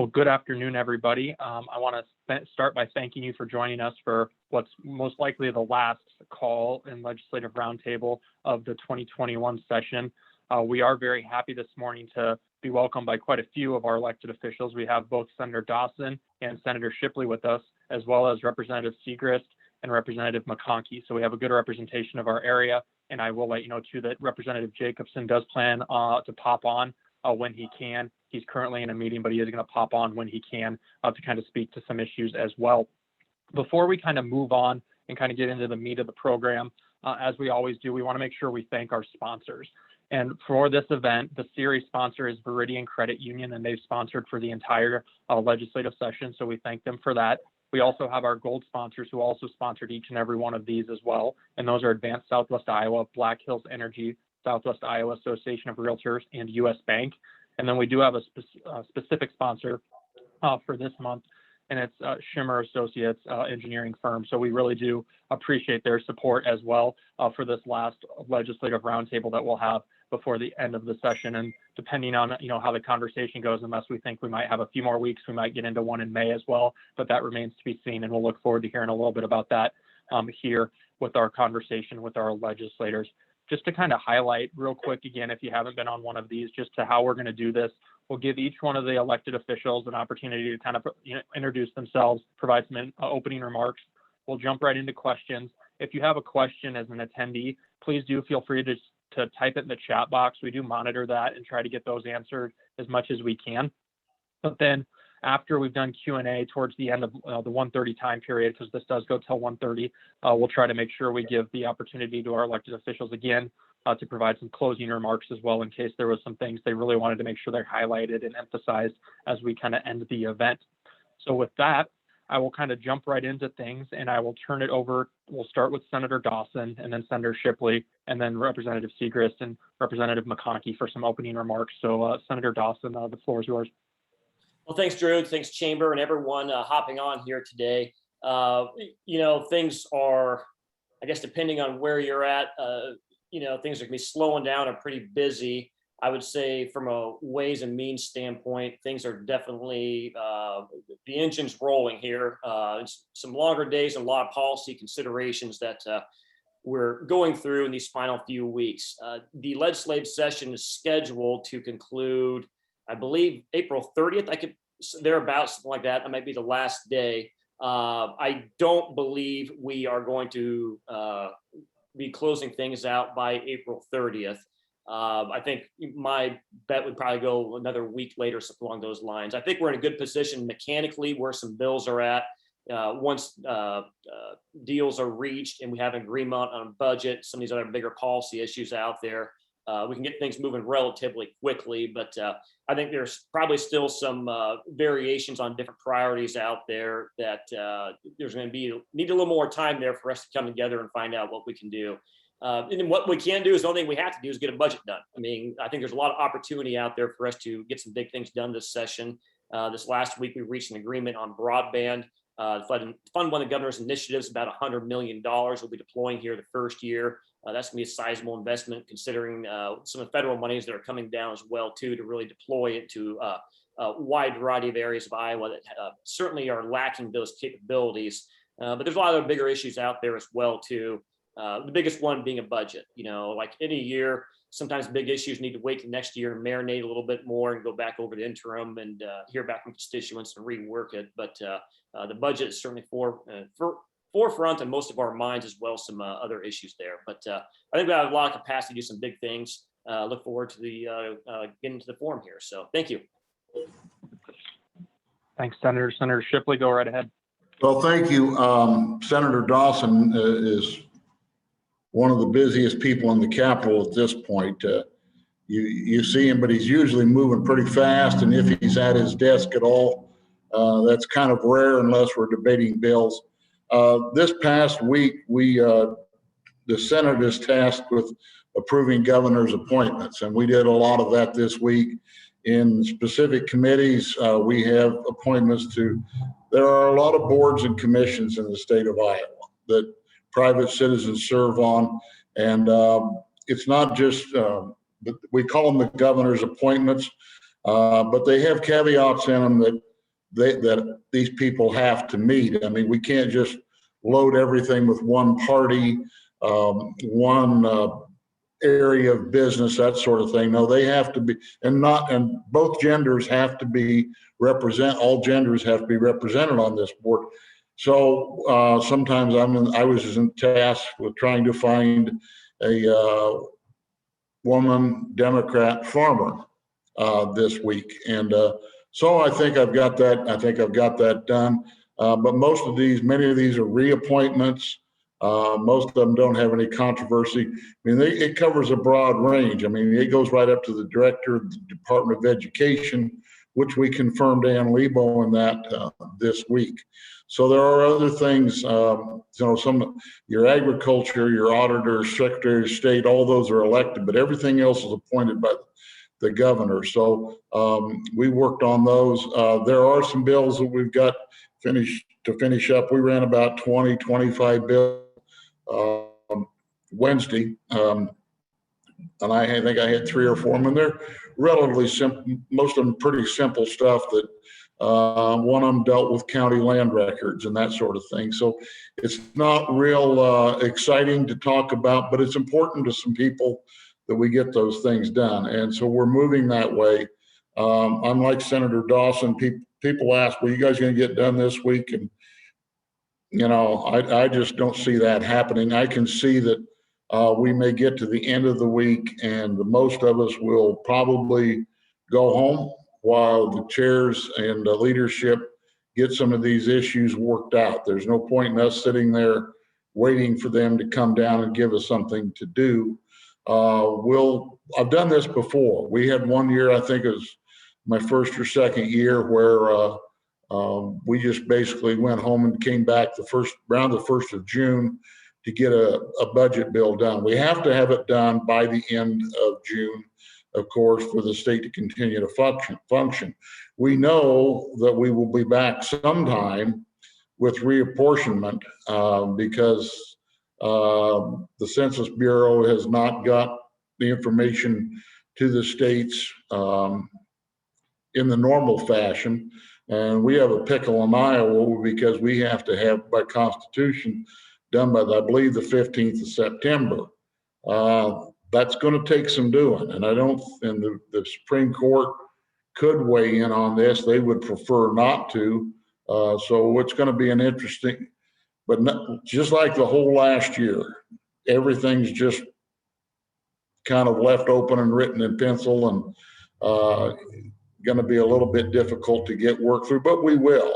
Well, good afternoon, everybody. I want to start by thanking you for joining us for what's most likely the last call and legislative roundtable of the 2021 session. We are very happy this morning to be welcomed by quite a few of our elected officials. We have both Senator Dawson and Senator Shipley with us, as well as Representative Segrist and Representative McConkey. So we have a good representation of our area. And I will let you know, too, that Representative Jacobson does plan to pop on when he can. He's currently in a meeting, but he is going to pop on when he can to kind of speak to some issues as well. Before we kind of move on and kind of get into the meat of the program, as we always do, we want to make sure we thank our sponsors. And for this event, the series sponsor is Veridian Credit Union, and they've sponsored for the entire legislative session. So we thank them for that. We also have our gold sponsors who also sponsored each and every one of these as well. And those are Advanced Southwest Iowa, Black Hills Energy, Southwest Iowa Association of Realtors, and U.S. Bank. And then we do have a specific sponsor for this month, and it's Shimmer Associates engineering firm. So we really do appreciate their support as well for this last legislative roundtable that we'll have before the end of the session. And depending on how the conversation goes, unless we think we might have a few more weeks, we might get into one in May as well. But that remains to be seen, and we'll look forward to hearing a little bit about that here with our conversation with our legislators. Just to kind of highlight real quick, again, if you haven't been on one of these, just to how we're going to do this, we'll give each one of the elected officials an opportunity to kind of introduce themselves, provide some opening remarks. We'll jump right into questions. If you have a question as an attendee, please do feel free to type it in the chat box. We do monitor that and try to get those answered as much as we can. But then after we've done Q&A towards the end of the 1:30 time period, because this does go till 1:30, we'll try to make sure we give the opportunity to our elected officials again to provide some closing remarks as well, in case there was some things they really wanted to make sure they're highlighted and emphasized as we kind of end the event. So with that, I will kind of jump right into things, and I will turn it over. We'll start with Senator Dawson, and then Senator Shipley, and then Representative Segrist and Representative McConkey for some opening remarks. So Senator Dawson, the floor is yours. Well, thanks, Drew. Thanks, Chamber, and everyone hopping on here today. Things are, I guess, depending on where you're at, things are going to be slowing down and pretty busy. I would say from a ways and means standpoint, things are definitely, the engine's rolling here. It's some longer days and a lot of policy considerations that we're going through in these final few weeks. The legislative session is scheduled to conclude, I believe, April 30th. Thereabouts, something like that. That might be the last day. I don't believe we are going to be closing things out by April 30th. I think my bet would probably go another week later, something along those lines. I think we're in a good position mechanically where some bills are at. Once deals are reached and we have an agreement on a budget, some of these other bigger policy issues out there, we can get things moving relatively quickly. But I think there's probably still some variations on different priorities out there that there's going to need a little more time there for us to come together and find out what we can do. And then what we can do is the only thing we have to do is get a budget done. I mean, I think there's a lot of opportunity out there for us to get some big things done this session. This last week, we reached an agreement on broadband. Fund one of the governor's initiatives, about $100 million we'll be deploying here the first year. That's going to be a sizable investment considering some of the federal monies that are coming down as well, too, to really deploy it to a wide variety of areas of Iowa that certainly are lacking those capabilities. But there's a lot of bigger issues out there as well, too. The biggest one being a budget. Like any year, sometimes big issues need to wait till next year and marinate a little bit more and go back over the interim and hear back from constituents and rework it. But the budget is certainly forefront in most of our minds, as well as some other issues there. But I think we have a lot of capacity to do some big things. Look forward to the getting to the forum here. So thank you. Thanks, Senator. Senator Shipley, go right ahead. Well, thank you. Senator Dawson is one of the busiest people in the Capitol at this point. You see him, but he's usually moving pretty fast. And if he's at his desk at all, that's kind of rare unless we're debating bills. This past week, the Senate is tasked with approving governor's appointments, and we did a lot of that this week. In specific committees, we have appointments to, there are a lot of boards and commissions in the state of Iowa that private citizens serve on. And it's not just, we call them the governor's appointments, but they have caveats in them that that these people have to meet. I mean, we can't just load everything with one party, one area of business, that sort of thing. No, they have to be, and both genders have to be all genders have to be represented on this board. So sometimes I was in task with trying to find a woman Democrat farmer this week, and so I think I've got that. I think I've got that done. But many of these are reappointments. Most of them don't have any controversy. I mean, it covers a broad range. I mean, it goes right up to the director of the Department of Education, which we confirmed Ann Lebo in that this week. So there are other things, your agriculture, your auditor, secretary of state, all those are elected, but everything else is appointed by the governor. So we worked on those. There are some bills that we've got to finish up. We ran about 20, 25 bills Wednesday. And I think I had 3 or 4 of them, and they're relatively simple. Most of them pretty simple stuff that one of them dealt with county land records and that sort of thing. So it's not real exciting to talk about, but it's important to some people that we get those things done. And so we're moving that way. Unlike Senator Dawson, people ask, well, you guys going to get done this week? And, I just don't see that happening. I can see that we may get to the end of the week and most of us will probably go home while the chairs and the leadership get some of these issues worked out. There's no point in us sitting there waiting for them to come down and give us something to do. I've done this before. We had one year, I think it was my first or second year, where we just basically went home and came back around the 1st of June to get a budget bill done. We have to have it done by the end of June, of course, for the state to continue to function. We know that we will be back sometime with reapportionment because the Census Bureau has not got the information to the states in the normal fashion. And we have a pickle in Iowa because we have to have, by Constitution, done by, I believe, the 15th of September. That's going to take some doing. And the Supreme Court could weigh in on this. They would prefer not to. So it's going to be an interesting, but just like the whole last year, everything's just kind of left open and written in pencil, and going to be a little bit difficult to get work through, but we will.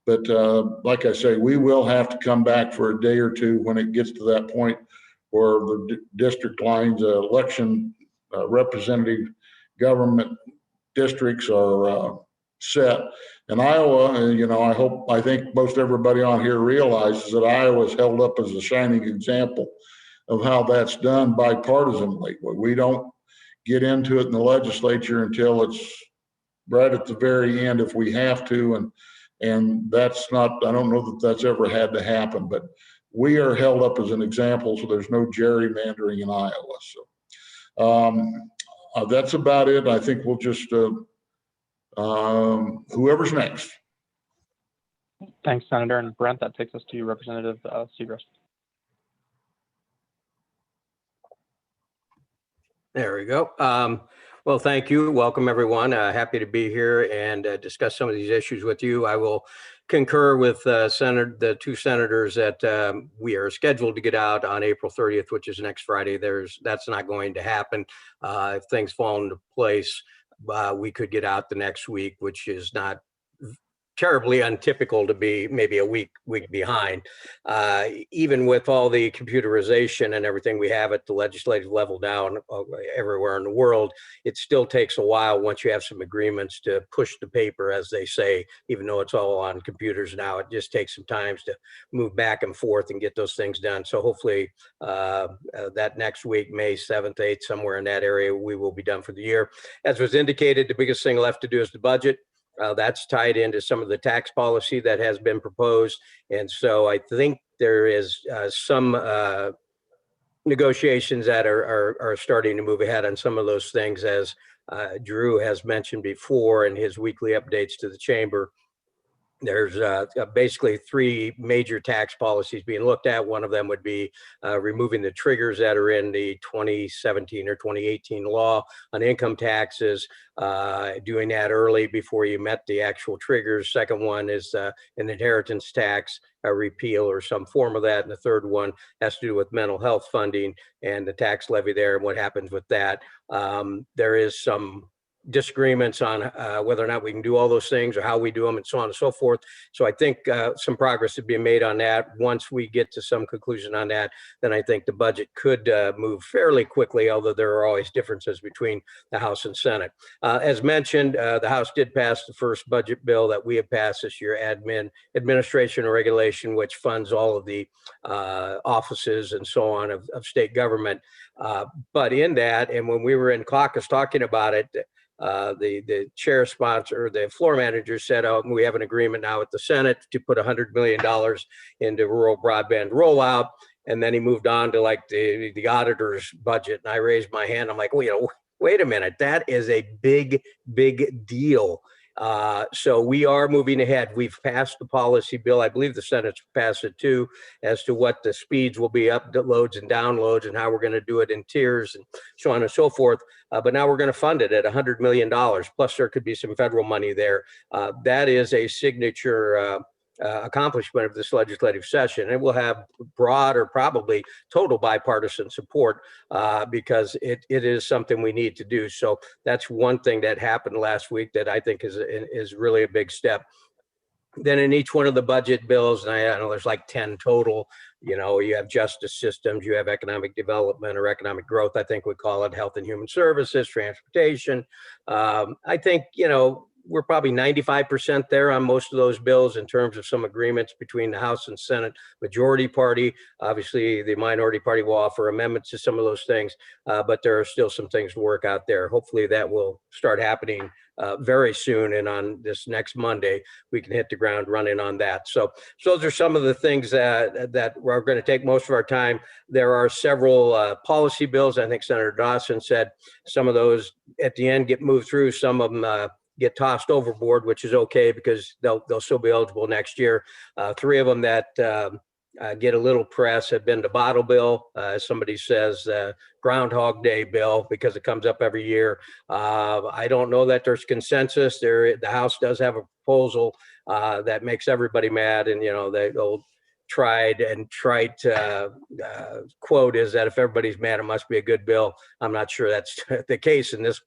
But like I say, we will have to come back for a day or two when it gets to that point where the district lines, election representative government districts are set. And Iowa, I think most everybody on here realizes that Iowa is held up as a shining example of how that's done bipartisanly. We don't get into it in the legislature until it's right at the very end if we have to, and that's not, I don't know that that's ever had to happen, but we are held up as an example, so there's no gerrymandering in Iowa. So that's about it. I think we'll just, whoever's next. Thanks, Senator. And Brent, that takes us to you, Representative Segrist. There we go. Well, thank you. Welcome, everyone. Happy to be here and discuss some of these issues with you. I will concur with the 2 senators that we are scheduled to get out on April 30th, which is next Friday. That's not going to happen. If things fall into place, we could get out the next week, which is not terribly untypical to be maybe a week behind. Even with all the computerization and everything we have at the legislative level now everywhere in the world, it still takes a while once you have some agreements to push the paper, as they say, even though it's all on computers now. It just takes some time to move back and forth and get those things done. So hopefully that next week, May 7th, 8th, somewhere in that area, we will be done for the year. As was indicated, the biggest thing left to do is the budget. That's tied into some of the tax policy that has been proposed. And so I think there is some negotiations that are starting to move ahead on some of those things, as Drew has mentioned before in his weekly updates to the chamber. there's basically three major tax policies being looked at. One of them would be removing the triggers that are in the 2017 or 2018 law on income taxes, doing that early before you met the actual triggers. Second one is an inheritance tax repeal or some form of that. And the third one has to do with mental health funding and the tax levy there and what happens with that. There is some disagreements on whether or not we can do all those things or how we do them and so on and so forth. So I think some progress is being made on that. Once we get to some conclusion on that, then I think the budget could move fairly quickly, although there are always differences between the House and Senate. As mentioned, the House did pass the first budget bill that we have passed this year, administration and regulation, which funds all of the offices and so on of state government. But in that, and when we were in caucus talking about it, the chair sponsor, the floor manager said, oh, we have an agreement now with the Senate to put $100 million into rural broadband rollout. And then he moved on to like the auditor's budget. And I raised my hand. I'm like, well, wait a minute. That is a big, big deal. So we are moving ahead. We've passed the policy bill. I believe the Senate's passed it too, as to what the speeds will be, uploads and downloads, and how we're going to do it in tiers and so on and so forth. But now we're going to fund it at $100 million. Plus there could be some federal money there. That is a signature accomplishment of this legislative session. It will have broad or probably total bipartisan support because it is something we need to do. So that's one thing that happened last week that I think is really a big step. Then in each one of the budget bills, and I know there's like 10 total, you have justice systems, you have economic development or economic growth, I think we call it, health and human services, transportation. I think, we're probably 95% there on most of those bills in terms of some agreements between the House and Senate majority party. Obviously, the minority party will offer amendments to some of those things, but there are still some things to work out there. Hopefully that will start happening very soon. And on this next Monday, we can hit the ground running on that. So those are some of the things that we're going to take most of our time. There are several policy bills. I think Senator Dawson said some of those at the end get moved through. Some of them get tossed overboard, which is okay because they'll still be eligible next year. Three of them that get a little press have been the bottle bill, as somebody says, Groundhog Day bill, because it comes up every year. I don't know that there's consensus there. The House does have a proposal that makes everybody mad, and the old tried quote is that if everybody's mad, it must be a good bill. I'm not sure that's the case in this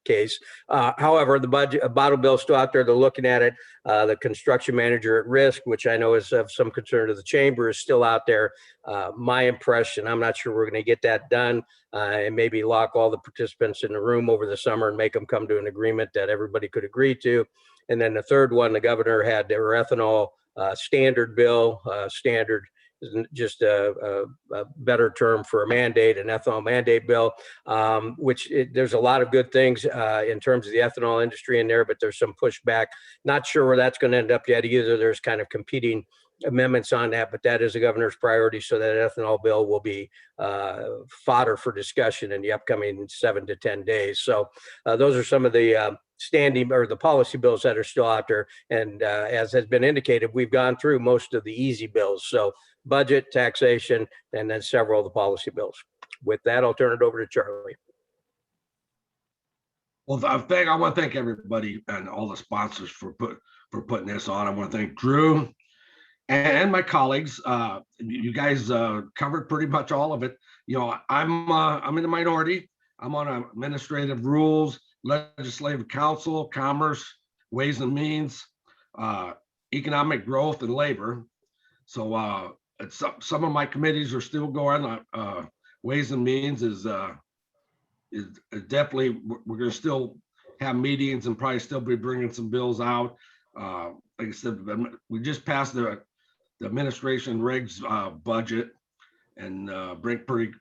case. However, the bottle bill is still out there. They're looking at it. The construction manager at risk, which I know is of some concern to the chamber, is still out there. My impression, I'm not sure we're going to get that done, and maybe lock all the participants in the room over the summer and make them come to an agreement that everybody could agree to. And then the third one, the governor had their ethanol standard bill. Standard is just a better term for a mandate, an ethanol mandate bill, which there's a lot of good things in terms of the ethanol industry in there, but there's some pushback. Not sure where that's going to end up yet either. There's kind of competing amendments on that, but that is the governor's priority. So that ethanol bill will be fodder for discussion in the upcoming 7 to 10 days. So those are some of the standing or the policy bills that are still out there. And as has been indicated, we've gone through most of the easy bills. So budget, taxation, and then several of the policy bills. With that, I'll turn it over to Charlie. Well, I want to thank everybody and all the sponsors for putting this on. I want to thank Drew and my colleagues. You guys covered pretty much all of it. I'm in the minority. I'm on administrative rules, legislative council, commerce, ways and means, economic growth, and labor. So some of my committees are still going. Ways and means is definitely, we're going to still have meetings and probably still be bringing some bills out. Like I said, we just passed the administration regs budget, and Brent pretty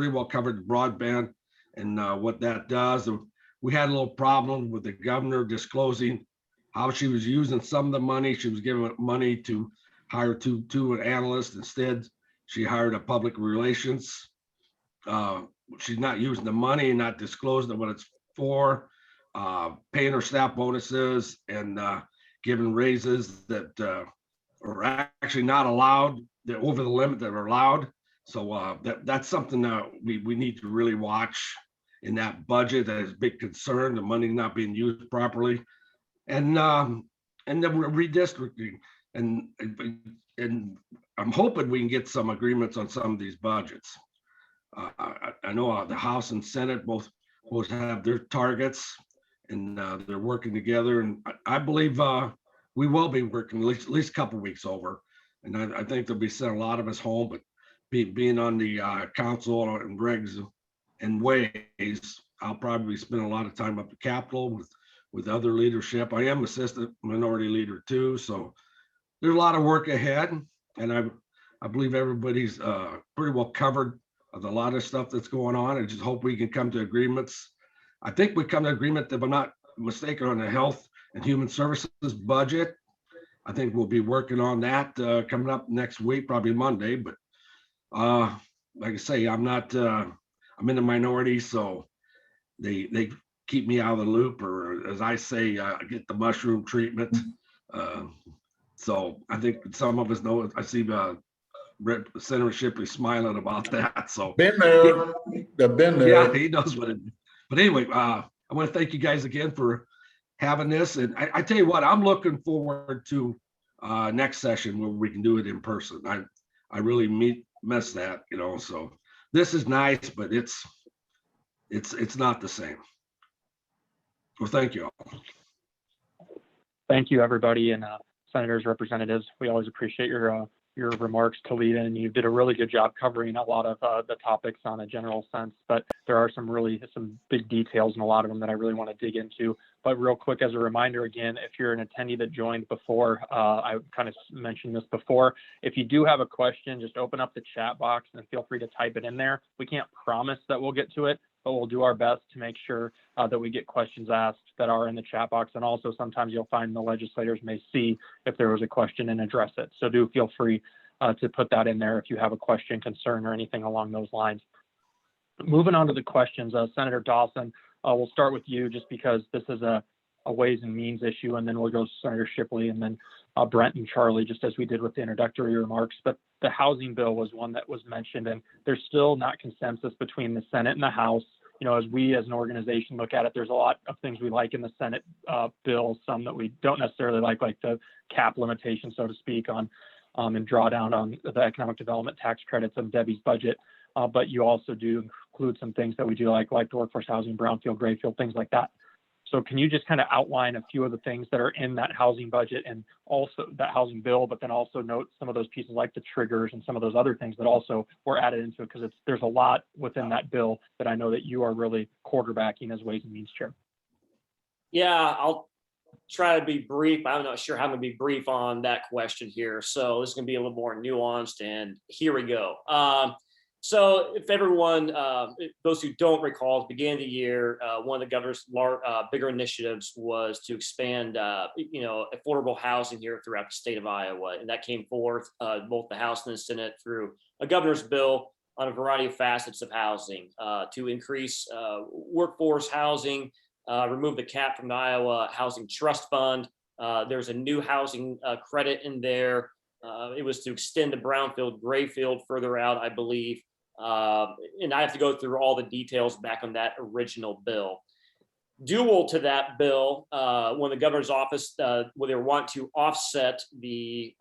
well covered the broadband and what that does. We had a little problem with the governor disclosing how she was using some of the money. She was giving money to hire two analysts. Instead, she hired a public relations. She's not using the money and not disclosing what it's for, paying her staff bonuses and given raises that are actually not allowed. They're over the limit that are allowed. So that's something that we need to really watch in that budget. That is a big concern, the money not being used properly. And then we're redistricting. And I'm hoping we can get some agreements on some of these budgets. I know the House and Senate both have their targets, and they're working together. And I believe we will be working at least a couple of weeks over. And I think they'll be sending a lot of us home. But being on the council and regs and ways, I'll probably spend a lot of time up at Capitol with other leadership. I am assistant minority leader too, so there's a lot of work ahead. And I believe everybody's pretty well covered of a lot of stuff that's going on. I just hope we can come to agreements. I think we come to agreement, if I'm not mistaken, on the Health and Human Services budget. I think we'll be working on that coming up next week, probably Monday. But like I say, I'm in the minority, so they keep me out of the loop, or as I say, I get the mushroom treatment. So I think some of us know. I see Senator Shipley smiling about that. So Been there. I've been there. yeah, he knows what it is. But anyway, I want to thank you guys again for having this. And I tell you what, I'm looking forward to next session where we can do it in person. I really miss that, so this is nice, but it's not the same. Well, thank you all. Thank you, everybody, and senators, representatives. We always appreciate your remarks to lead in. You did a really good job covering a lot of the topics on a general sense, but there are some big details in a lot of them that I really want to dig into. But real quick, as a reminder, again, if you're an attendee that joined before, I kind of mentioned this before, if you do have a question, just open up the chat box and feel free to type it in there. We can't promise that we'll get to it, but we'll do our best to make sure that we get questions asked that are in the chat box. And also sometimes you'll find the legislators may see if there was a question and address it. So do feel free to put that in there if you have a question, concern, or anything along those lines. Moving on to the questions, Senator Dawson, we'll start with you just because this is a Ways and Means issue, and then we'll go to Senator Shipley and then Brent and Charlie, just as we did with the introductory remarks. But the housing bill was one that was mentioned, and there's still not consensus between the Senate and the House. As we as an organization look at it, there's a lot of things we like in the Senate bill, some that we don't necessarily like the cap limitation, so to speak, on and drawdown on the economic development tax credits of Debbie's budget. But you also do include some things that we do like the workforce housing, brownfield, grayfield, things like that. So can you just kind of outline a few of the things that are in that housing budget and also that housing bill, but then also note some of those pieces like the triggers and some of those other things that also were added into it, because there's a lot within that bill that I know that you are really quarterbacking as Ways and Means Chair. Yeah, I'll try to be brief. I'm not sure how I'm going to be brief on that question here. So this is going to be a little more nuanced, and here we go. So if everyone, those who don't recall, at the beginning of the year, one of the governor's bigger initiatives was to expand, affordable housing here throughout the state of Iowa. And that came forth both the House and the Senate through a governor's bill on a variety of facets of housing to increase workforce housing, remove the cap from the Iowa Housing Trust Fund. There's a new housing credit in there. It was to extend the brownfield, grayfield further out, I believe. And I have to go through all the details back on that original bill. Dual to that bill, when the governor's office, where they want to offset the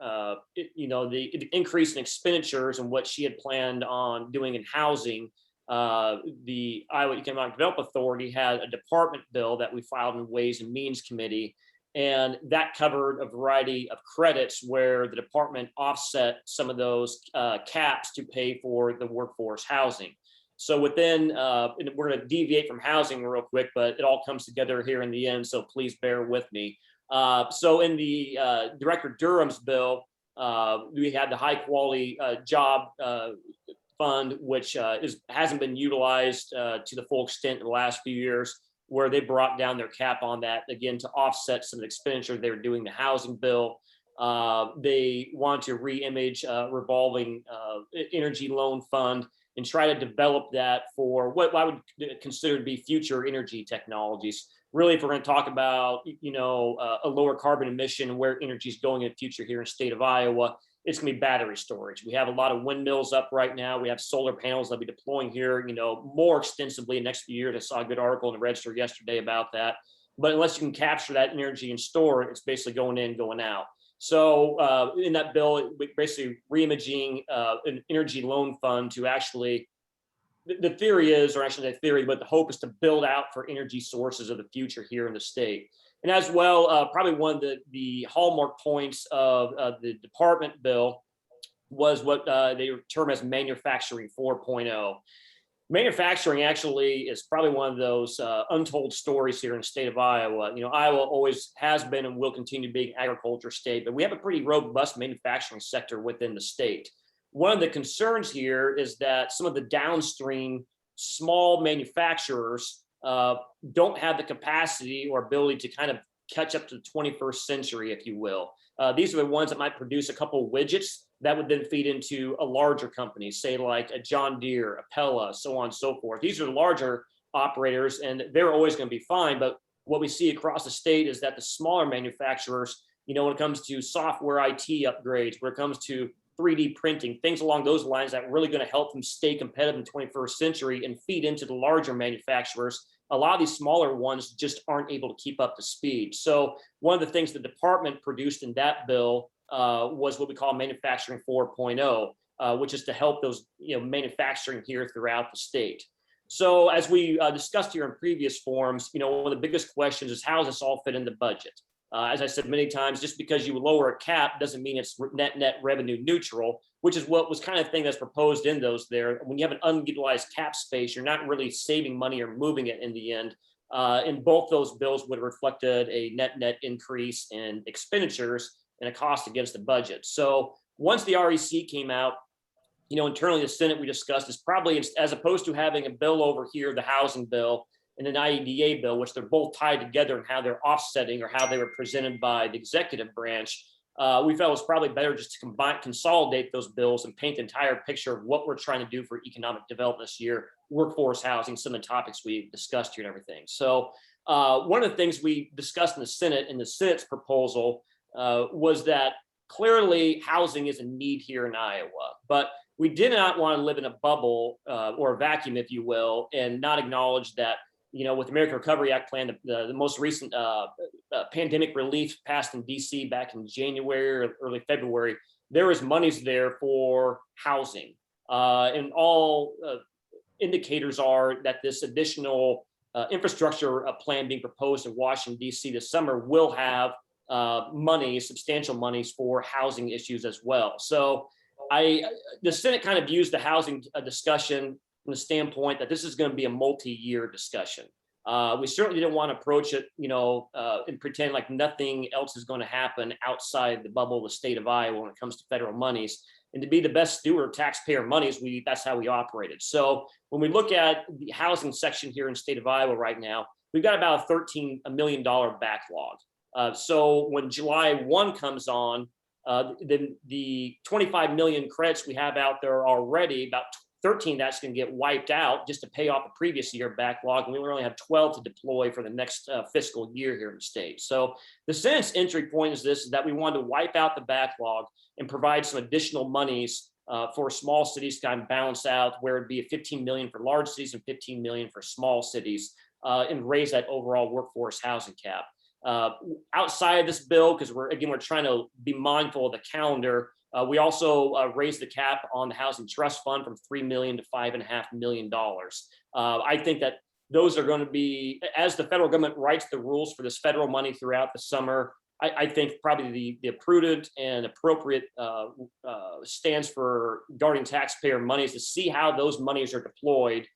increase in expenditures and what she had planned on doing in housing, the Iowa Economic Development Authority had a department bill that we filed in Ways and Means Committee. And that covered a variety of credits where the department offset some of those caps to pay for the workforce housing. So within, and we're going to deviate from housing real quick, but it all comes together here in the end. So please bear with me. So in the Director Durham's bill, we had the high quality job fund, which hasn't been utilized to the full extent in the last few years, where they brought down their cap on that, again, to offset some of the expenditure they were doing the housing bill. They want to re-image revolving energy loan fund and try to develop that for what I would consider to be future energy technologies. Really, if we're going to talk about, a lower carbon emission and where energy is going in the future here in the state of Iowa, it's going to be battery storage. We have a lot of windmills up right now. We have solar panels that'll be deploying here, more extensively in the next few years. I saw a good article in the Register yesterday about that. But unless you can capture that energy and store it, it's basically going in, going out. So in that bill, basically reimaging an energy loan fund to actually, the theory is, or actually the theory, but the hope is to build out for energy sources of the future here in the state. And as well, probably one of the hallmark points of the department bill was what they term as manufacturing 4.0. Manufacturing actually is probably one of those untold stories here in the state of Iowa. Iowa always has been and will continue to be an agriculture state, but we have a pretty robust manufacturing sector within the state. One of the concerns here is that some of the downstream small manufacturers don't have the capacity or ability to kind of catch up to the 21st century, if you will. These are the ones that might produce a couple of widgets that would then feed into a larger company, say like a John Deere, a Pella, so on and so forth. These are larger operators and they're always going to be fine. But what we see across the state is that the smaller manufacturers, when it comes to software IT upgrades, when it comes to 3D printing, things along those lines that are really going to help them stay competitive in the 21st century and feed into the larger manufacturers. A lot of these smaller ones just aren't able to keep up to speed. So one of the things the department produced in that bill was what we call manufacturing 4.0, which is to help those manufacturing here throughout the state. So as we discussed here in previous forums, one of the biggest questions is how does this all fit in the budget? As I said many times, just because you lower a cap doesn't mean it's net revenue neutral, which is what was kind of thing that's proposed in those there. When you have an unutilized cap space, you're not really saving money or moving it in the end. And both those bills would have reflected a net increase in expenditures and a cost against the budget. So once the REC came out, internally the Senate we discussed is probably, as opposed to having a bill over here, the housing bill, and an IEDA bill, which they're both tied together in how they're offsetting or how they were presented by the executive branch, we felt it was probably better just to consolidate those bills and paint the entire picture of what we're trying to do for economic development this year, workforce housing, some of the topics we discussed here and everything. So one of the things we discussed in the Senate, in the Senate's proposal, was that clearly housing is a need here in Iowa, but we did not want to live in a bubble or a vacuum, if you will, and not acknowledge that with the American Recovery Act plan, the most recent pandemic relief passed in DC back in January or early February, there is monies there for housing. And all indicators are that this additional infrastructure plan being proposed in Washington, DC this summer will have substantial monies for housing issues as well. So the Senate kind of used the housing discussion from the standpoint that this is going to be a multi-year discussion. We certainly didn't want to approach it, and pretend like nothing else is going to happen outside the bubble of the state of Iowa when it comes to federal monies. And to be the best steward of taxpayer monies, that's how we operated. So when we look at the housing section here in the state of Iowa right now, we've got about a $13 million backlog. So when July 1 comes on, then the 25 million credits we have out there already, about 13 that's going to get wiped out just to pay off the previous year backlog, and we only have 12 to deploy for the next fiscal year here in the state. So the Senate's entry point is that we wanted to wipe out the backlog and provide some additional monies for small cities to kind of balance out where it'd be a 15 million for large cities and 15 million for small cities, and raise that overall workforce housing cap. Outside of this bill, because we're trying to be mindful of the calendar, we also raised the cap on the Housing Trust Fund from $3 million to $5.5 million. I think that those are going to be, as the federal government writes the rules for this federal money throughout the summer, I think probably the prudent and appropriate stance for guarding taxpayer money is to see how those monies are deployed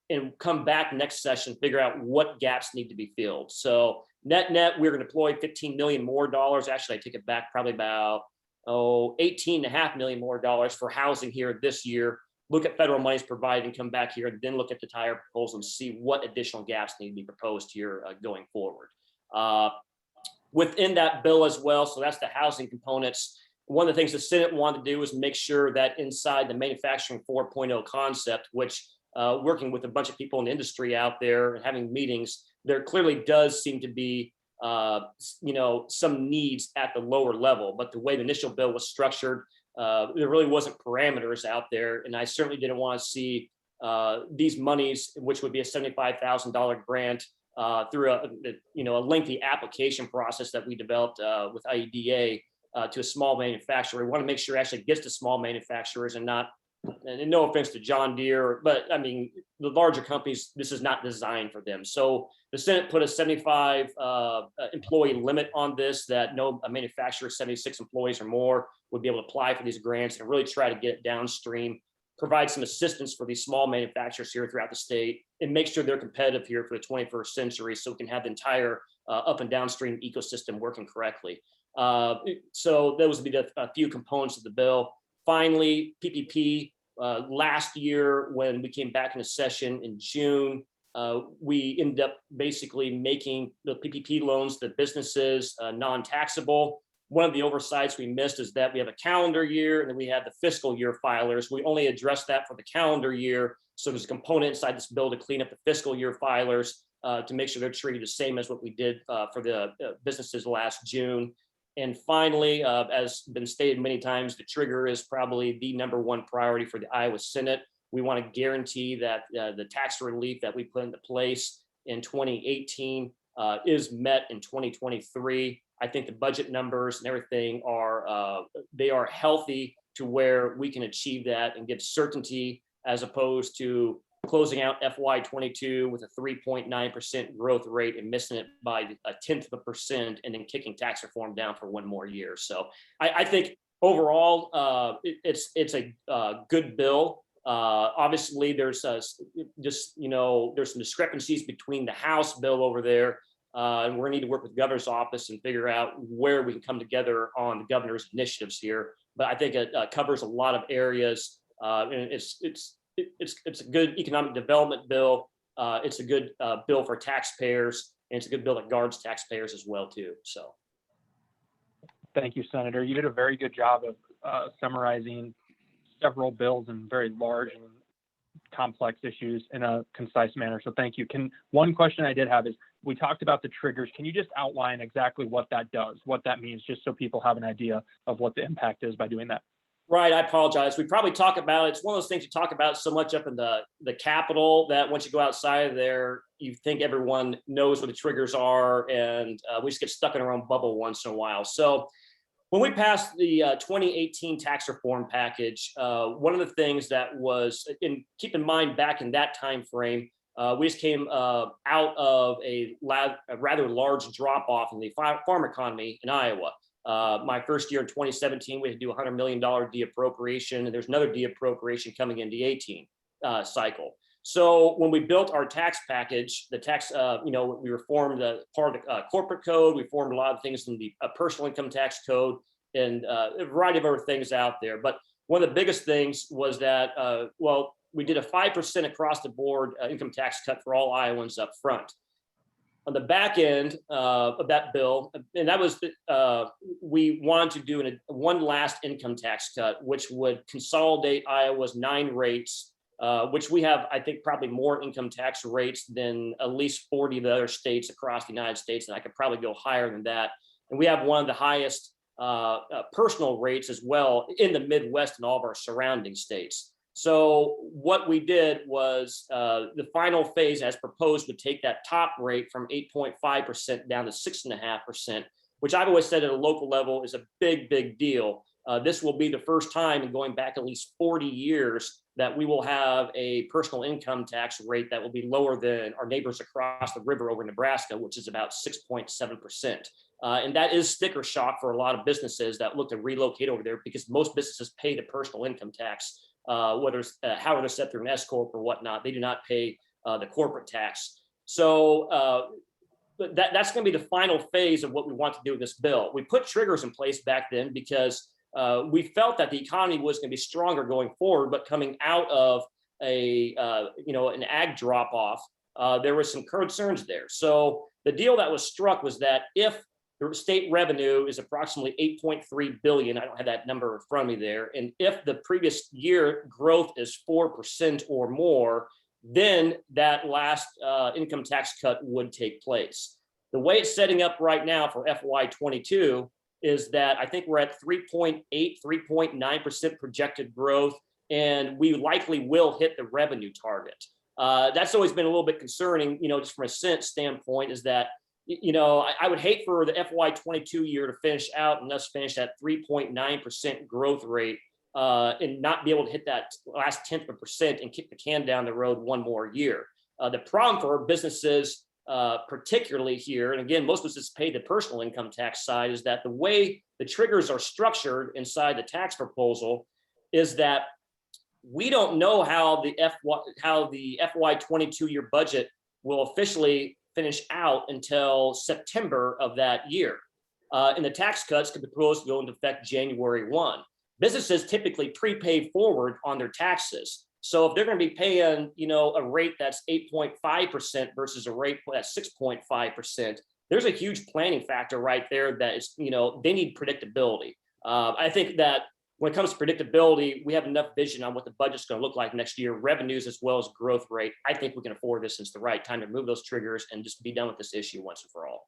and come back next session, figure out what gaps need to be filled. So net, we're going to deploy $15 million more dollars. Actually, I take it back, probably about $18.5 million more for housing here this year. Look at federal monies provided and come back here, and then look at the entire proposal and see what additional gaps need to be proposed here going forward. Within that bill as well, so that's the housing components. one of the things the Senate wanted to do was make sure that inside the manufacturing 4.0 concept, which working with a bunch of people in the industry out there and having meetings, there clearly does seem to be some needs at the lower level. But the way the initial bill was structured, there really wasn't parameters out there, and I certainly didn't want to see these monies, which would be a $75,000 grant, through a lengthy application process that we developed with IEDA to a small manufacturer. We want to make sure it actually gets to small manufacturers and not. And no offense to John Deere, but I mean, the larger companies, this is not designed for them. So the Senate put a 75 employee limit on this, that no manufacturer, 76 employees or more, would be able to apply for these grants and really try to get it downstream, provide some assistance for these small manufacturers here throughout the state, and make sure they're competitive here for the 21st century, so we can have the entire up and downstream ecosystem working correctly. So those would be a few components of the bill. Finally, PPP, last year when we came back into session in June, we ended up basically making the PPP loans to businesses non-taxable. One of the oversights we missed is that we have a calendar year and then we have the fiscal year filers. We only addressed that for the calendar year. So there's a component inside this bill to clean up the fiscal year filers to make sure they're treated the same as what we did for the businesses last June. And finally, as been stated many times, the trigger is probably the #1 priority for the Iowa Senate. We want to guarantee that the tax relief that we put into place in 2018 is met in 2023. I think the budget numbers and everything are they are healthy to where we can achieve that and give certainty, as opposed to closing out FY22 with a 3.9% growth rate and missing it by 0.1% and then kicking tax reform down for one more year. So I think overall it's a good bill. Obviously, there's there's some discrepancies between the House bill over there, and we're gonna need to work with the governor's office and figure out where we can come together on the governor's initiatives here. But I think it covers a lot of areas, and it's a good economic development bill. It's a good bill for taxpayers, and it's a good bill that guards taxpayers as well too. So, thank you, Senator. You did a very good job of summarizing several bills and very large and complex issues in a concise manner. So thank you. One question I did have is, we talked about the triggers. Can you just outline exactly what that does, what that means, just so people have an idea of what the impact is by doing that? Right, I apologize. We probably talk about it's one of those things you talk about so much up in the Capitol that once you go outside of there, you think everyone knows what the triggers are, and we just get stuck in our own bubble once in a while. So when we passed the 2018 tax reform package, one of the things that was, keep in mind back in that time frame, we just came out of a rather large drop off in the farm economy in Iowa. My first year in 2017, we had to do a $100 million de-appropriation, and there's another de-appropriation coming in the 18 cycle. So when we built our tax package, the tax, we reformed the part of the corporate code, we formed a lot of things in the personal income tax code, and a variety of other things out there. But one of the biggest things was that, we did a 5% across the board income tax cut for all Iowans up front. On the back end of that bill, and that was, we wanted to do one last income tax cut, which would consolidate Iowa's 9 rates, which we have, I think, probably more income tax rates than at least 40 of the other states across the United States, and I could probably go higher than that. And we have one of the highest personal rates as well in the Midwest and all of our surrounding states. So what we did was the final phase as proposed would take that top rate from 8.5% down to 6.5%, which I've always said at a local level is a big, big deal. This will be the first time in going back at least 40 years that we will have a personal income tax rate that will be lower than our neighbors across the river over in Nebraska, which is about 6.7%. And that is sticker shock for a lot of businesses that look to relocate over there, because most businesses pay the personal income tax. Whether it's how they're set through an S corp or whatnot, they do not pay the corporate tax. So that's going to be the final phase of what we want to do with this bill. We put triggers in place back then because we felt that the economy was going to be stronger going forward, but coming out of an ag drop off, there was some concerns there. So the deal that was struck was that if the state revenue is approximately 8.3 billion. I don't have that number in front of me there. And if the previous year growth is 4% or more, then that last income tax cut would take place. The way it's setting up right now for FY22 is that I think we're at 3.8, 3.9% projected growth, and we likely will hit the revenue target. That's always been a little bit concerning, just from a sense standpoint, is that, I would hate for the FY22 year to finish out and us finish at 3.9% growth rate and not be able to hit that last 10% and kick the can down the road one more year. The problem for businesses, particularly here, and again, most businesses pay the personal income tax side, is that the way the triggers are structured inside the tax proposal is that we don't know how the FY22 year budget will officially finish out until September of that year. And the tax cuts could be proposed to go into effect January 1. Businesses typically prepay forward on their taxes. So if they're going to be paying, a rate that's 8.5% versus a rate that's 6.5%, there's a huge planning factor right there that is, they need predictability. I think that when it comes to predictability, we have enough vision on what the budget's going to look like next year, revenues as well as growth rate. I think we can afford this. It's the right time to move those triggers and just be done with this issue once and for all.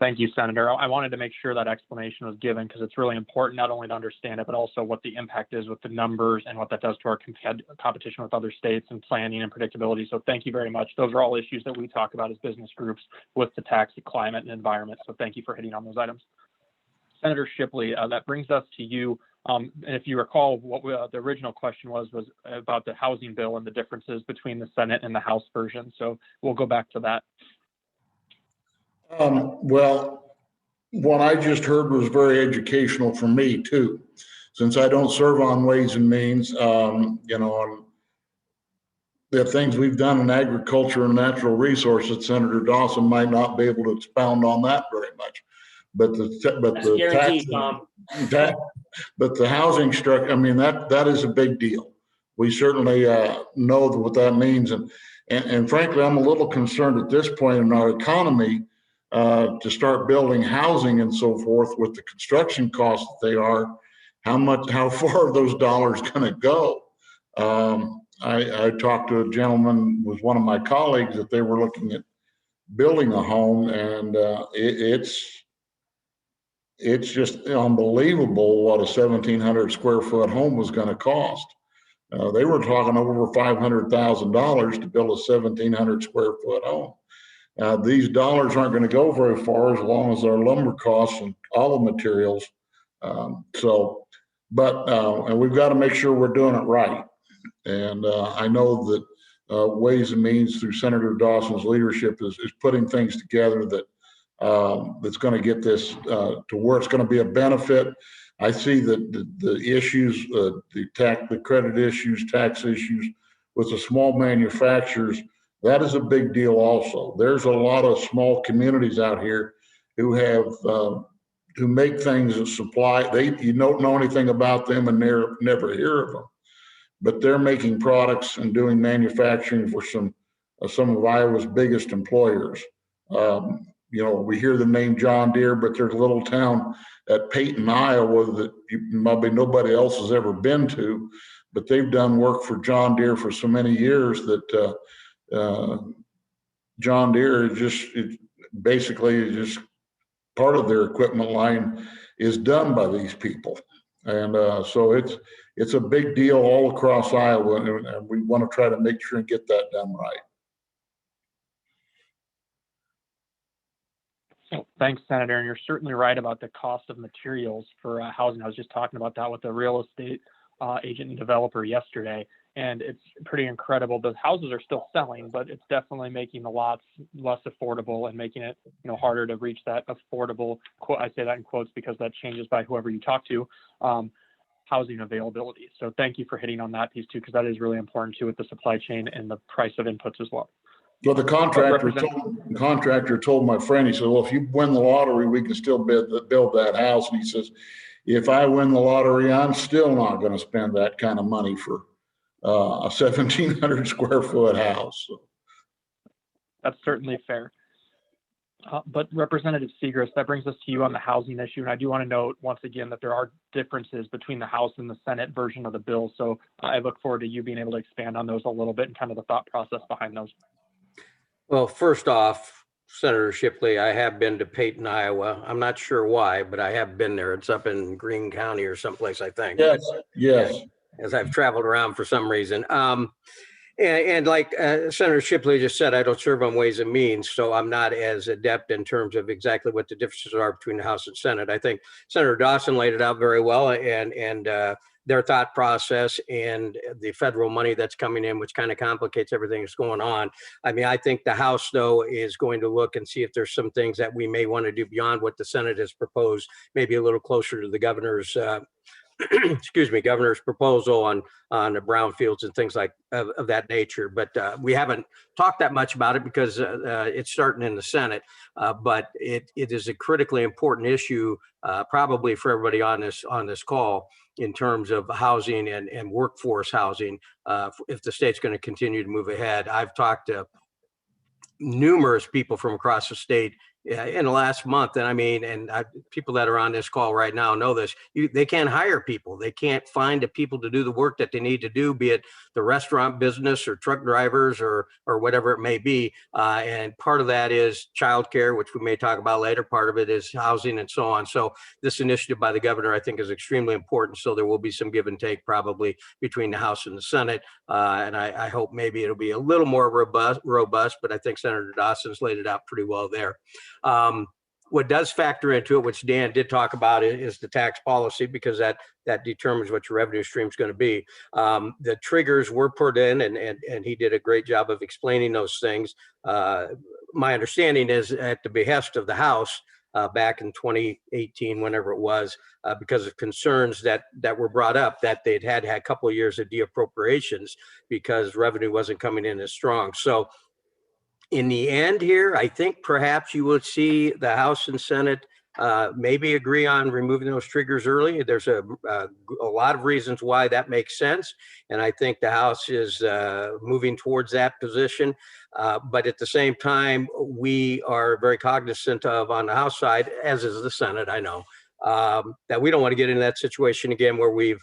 Thank you, Senator. I wanted to make sure that explanation was given because it's really important not only to understand it, but also what the impact is with the numbers and what that does to our competition with other states and planning and predictability. So thank you very much. Those are all issues that we talk about as business groups with the tax, climate, and environment. So thank you for hitting on those items. Senator Shipley, that brings us to you. And if you recall, what the original question was about the housing bill and the differences between the Senate and the House version. So we'll go back to that. Well, what I just heard was very educational for me too, since I don't serve on Ways and Means. The things we've done in agriculture and natural resources, Senator Dawson might not be able to expound on that very much. But the housing structure, that is a big deal. We certainly know what that means, and frankly, I'm a little concerned at this point in our economy to start building housing and so forth with the construction costs that they are. How far are those dollars going to go? I talked to a gentleman, was one of my colleagues, that they were looking at building a home, and it's just unbelievable what a 1,700 square foot home was going to cost. They were talking over $500,000 to build a 1,700 square foot home. These dollars aren't going to go very far as long as our lumber costs and all the materials. And we've got to make sure we're doing it right. And I know that Ways and Means through Senator Dawson's leadership is putting things together that's going to get this to where it's going to be a benefit. I see that the issues, the credit issues, tax issues with the small manufacturers, that is a big deal also. There's a lot of small communities out here who have who make things that supply. You don't know anything about them and never hear of them, but they're making products and doing manufacturing for some of Iowa's biggest employers. We hear the name John Deere, but there's a little town at Peyton, Iowa that probably nobody else has ever been to, but they've done work for John Deere for so many years that John Deere is just part of their equipment line is done by these people. And so it's a big deal all across Iowa, and we want to try to make sure and get that done right. So thanks, Senator. And you're certainly right about the cost of materials for housing. I was just talking about that with the real estate agent and developer yesterday, and it's pretty incredible. The houses are still selling, but it's definitely making the lots less affordable and making it harder to reach that affordable, I say that in quotes because that changes by whoever you talk to, housing availability. So thank you for hitting on that piece too, because that is really important too with the supply chain and the price of inputs as well. Well, the contractor told my friend, he said, well, if you win the lottery, we can still build that house. And he says, if I win the lottery, I'm still not going to spend that kind of money for a 1,700 square foot house. So. That's certainly fair. But Representative Segrist, that brings us to you on the housing issue. And I do want to note once again that there are differences between the House and the Senate version of the bill. So I look forward to you being able to expand on those a little bit and kind of the thought process behind those. Well, first off, Senator Shipley, I have been to Peyton, Iowa. I'm not sure why, but I have been there. It's up in Greene County or someplace, I think. Yes. As I've traveled around for some reason. And like Senator Shipley just said, I don't serve on Ways and Means, so I'm not as adept in terms of exactly what the differences are between the House and Senate. I think Senator Dawson laid it out very well, and their thought process and the federal money that's coming in, which kind of complicates everything that's going on. I mean, I think the House, though, is going to look and see if there's some things that we may want to do beyond what the Senate has proposed, maybe a little closer to the governor's excuse me, governor's proposal on the brownfields and things like of that nature. But we haven't talked that much about it because it's starting in the Senate. But it is a critically important issue, probably for everybody on this call, in terms of housing and workforce housing. If the state's going to continue to move ahead, I've talked to numerous people from across the state in the last month. And I mean, people that are on this call right now know this. They can't hire people. They can't find the people to do the work that they need to do, be it the restaurant business or truck drivers or whatever it may be. And part of that is childcare, which we may talk about later. Part of it is housing and so on. So this initiative by the governor, I think, is extremely important. So there will be some give and take probably between the House and the Senate. And I hope maybe it'll be a little more robust, but I think Senator Dawson's laid it out pretty well there. What does factor into it, which Dan did talk about, is the tax policy, because that determines what your revenue stream is going to be. The triggers were put in, and he did a great job of explaining those things. My understanding is at the behest of the House back in 2018, whenever it was, because of concerns that were brought up that they'd had a couple of years of deappropriations because revenue wasn't coming in as strong. So in the end here, I think perhaps you will see the House and Senate maybe agree on removing those triggers early. There's a lot of reasons why that makes sense. And I think the House is moving towards that position. But at the same time, we are very cognizant of, on the House side, as is the Senate, I know, that we don't want to get into that situation again where we've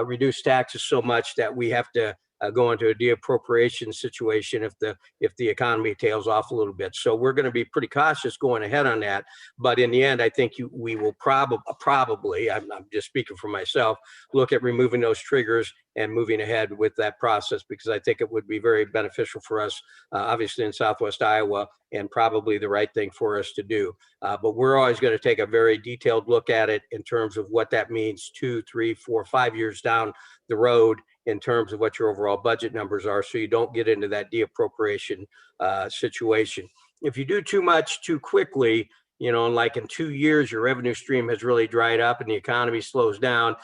reduced taxes so much that we have to go into a deappropriation situation if the economy tails off a little bit. So we're going to be pretty cautious going ahead on that. But in the end, I think we will probably, I'm just speaking for myself, look at removing those triggers and moving ahead with that process, because I think it would be very beneficial for us, obviously in Southwest Iowa, and probably the right thing for us to do. But we're always going to take a very detailed look at it in terms of what that means 2, 3, 4, 5 years down the road, in terms of what your overall budget numbers are, so you don't get into that deappropriation situation. If you do too much too quickly, like in 2 years, your revenue stream has really dried up and the economy slows down,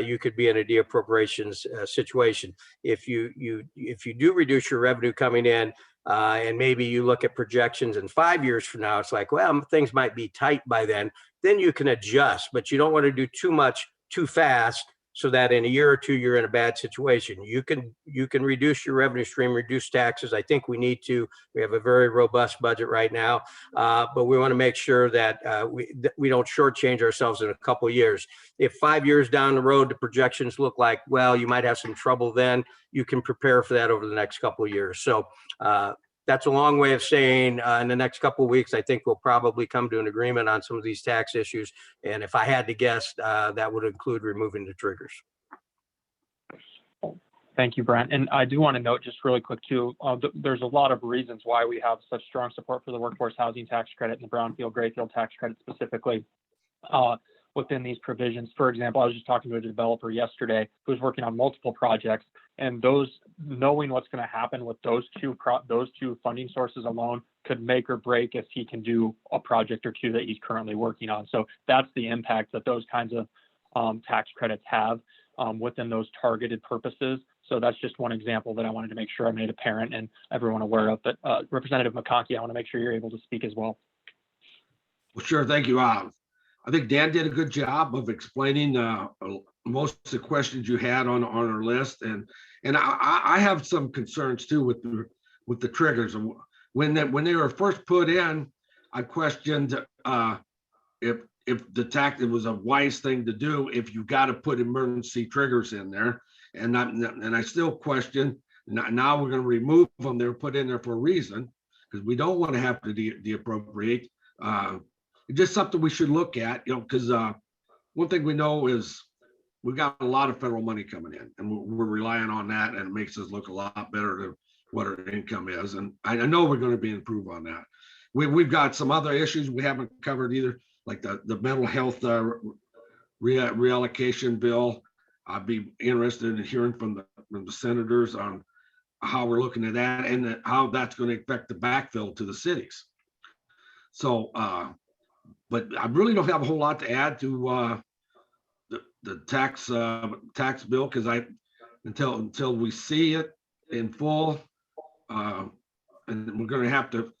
you could be in a deappropriations situation. If you do reduce your revenue coming in, and maybe you look at projections in 5 years from now, it's like, well, things might be tight by then you can adjust, but you don't want to do too much too fast, so that in a year or two, you're in a bad situation. You can reduce your revenue stream, reduce taxes. I think we need to. We have a very robust budget right now, but we want to make sure that we don't shortchange ourselves in a couple of years. If 5 years down the road, the projections look like, well, you might have some trouble then, you can prepare for that over the next couple of years. So that's a long way of saying in the next couple of weeks, I think we'll probably come to an agreement on some of these tax issues. And if I had to guess, that would include removing the triggers. Thank you, Brent. And I do want to note just really quick too, there's a lot of reasons why we have such strong support for the workforce housing tax credit and the brownfield grayfield tax credit specifically within these provisions. For example, I was just talking to a developer yesterday who's working on multiple projects, and knowing what's going to happen with those two funding sources alone could make or break if he can do a project or two that he's currently working on. So that's the impact that those kinds of tax credits have within those targeted purposes. So that's just one example that I wanted to make sure I made apparent and everyone aware of. But Representative McConkey, I want to make sure you're able to speak as well. Well, sure. Thank you. I think Dan did a good job of explaining most of the questions you had on our list, and I have some concerns too with the triggers. When they were first put in, I questioned if the tax, it was a wise thing to do if you got to put emergency triggers in there. And I still question, now we're going to remove them. They're put in there for a reason, because we don't want to have to deappropriate. It's just something we should look at, because one thing we know is we've got a lot of federal money coming in, and we're relying on that, and it makes us look a lot better than what our income is. And I know we're going to be improved on that. We've got some other issues we haven't covered either, like the mental health reallocation bill. I'd be interested in hearing from the senators on how we're looking at that, and how that's going to affect the backfill to the cities. So, but I really don't have a whole lot to add to the tax bill, because until we see it in full, and we're going to have to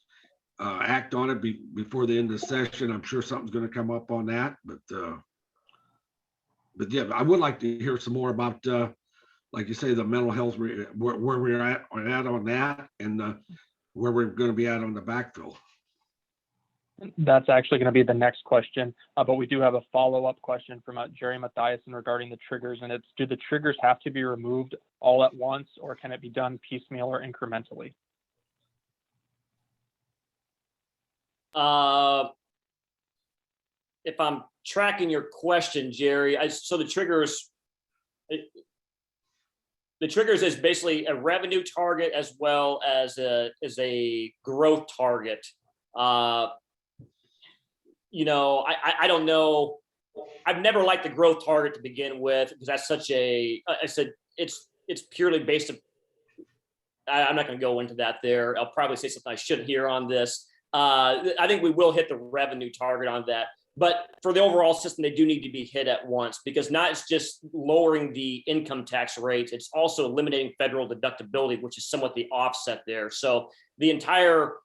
act on it before the end of the session. I'm sure something's going to come up on that, but yeah, I would like to hear some more about, like you say, the mental health, where we're at on that, and where we're going to be at on the backfill. That's actually going to be the next question, but we do have a follow-up question from Jerry Mathiasen regarding the triggers, and it's, do the triggers have to be removed all at once, or can it be done piecemeal or incrementally? If I'm tracking your question, Jerry, so the triggers is basically a revenue target as well as a growth target. I don't know. I've never liked the growth target to begin with, because that's such I said it's purely based on, I'm not going to go into that there. I'll probably say something I shouldn't hear on this. I think we will hit the revenue target on that. But for the overall system, they do need to be hit at once, because not it's just lowering the income tax rate, it's also eliminating federal deductibility, which is somewhat the offset there. So the entire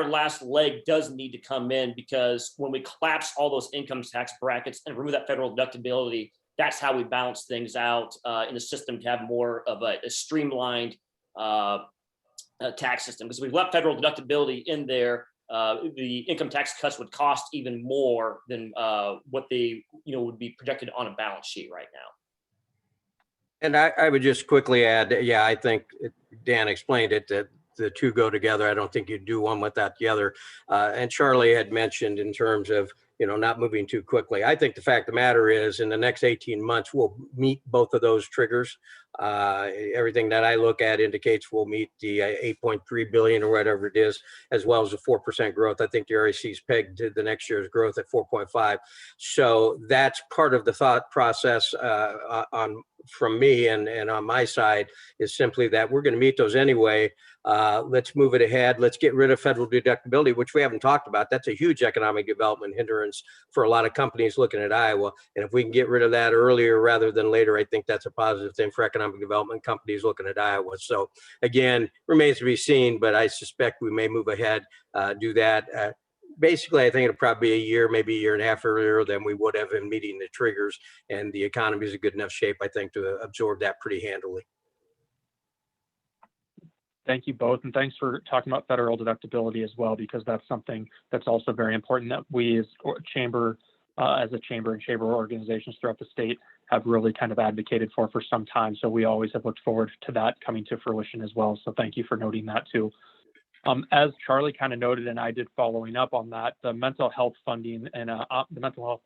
last leg does need to come in, because when we collapse all those income tax brackets and remove that federal deductibility, that's how we balance things out in the system to have more of a streamlined tax system. Because if we've left federal deductibility in there, the income tax cuts would cost even more than what they would be projected on a balance sheet right now. And I would just quickly add, yeah, I think Dan explained it, that the two go together. I don't think you do one without the other. And Charlie had mentioned in terms of, not moving too quickly. I think the fact of the matter is, in the next 18 months, we'll meet both of those triggers. Everything that I look at indicates we'll meet the 8.3 billion or whatever it is, as well as the 4% growth. I think the RAC's pegged to the next year's growth at 4.5. So that's part of the thought process from me and on my side, is simply that we're going to meet those anyway. Let's move it ahead. Let's get rid of federal deductibility, which we haven't talked about. That's a huge economic development hindrance for a lot of companies looking at Iowa. And if we can get rid of that earlier rather than later, I think that's a positive thing for economic development companies looking at Iowa. So again, remains to be seen, but I suspect we may move ahead, do that. Basically, I think it'll probably be a year, maybe a year and a half earlier than we would have in meeting the triggers. And the economy is in good enough shape, I think, to absorb that pretty handily. Thank you both, and thanks for talking about federal deductibility as well, because that's something that's also very important that we as a chamber and chamber organizations throughout the state have really kind of advocated for some time. So we always have looked forward to that coming to fruition as well. So thank you for noting that too. As Charlie kind of noted, and I did following up on that, the mental health funding and the mental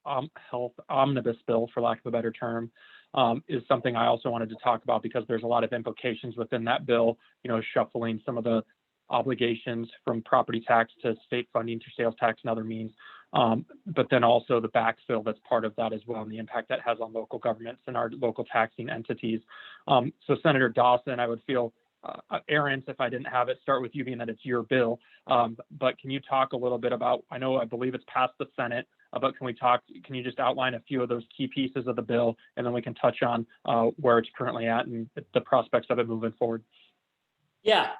health omnibus bill, for lack of a better term, is something I also wanted to talk about, because there's a lot of implications within that bill, shuffling some of the obligations from property tax to state funding to sales tax and other means, but then also the backfill that's part of that as well, and the impact that has on local governments and our local taxing entities. So Senator Dawson, I would feel errant if I didn't have it start with you, being that it's your bill, but can you talk a little bit about, I believe it's passed the Senate, but can you just outline a few of those key pieces of the bill, and then we can touch on where it's currently at and the prospects of it moving forward? Yeah,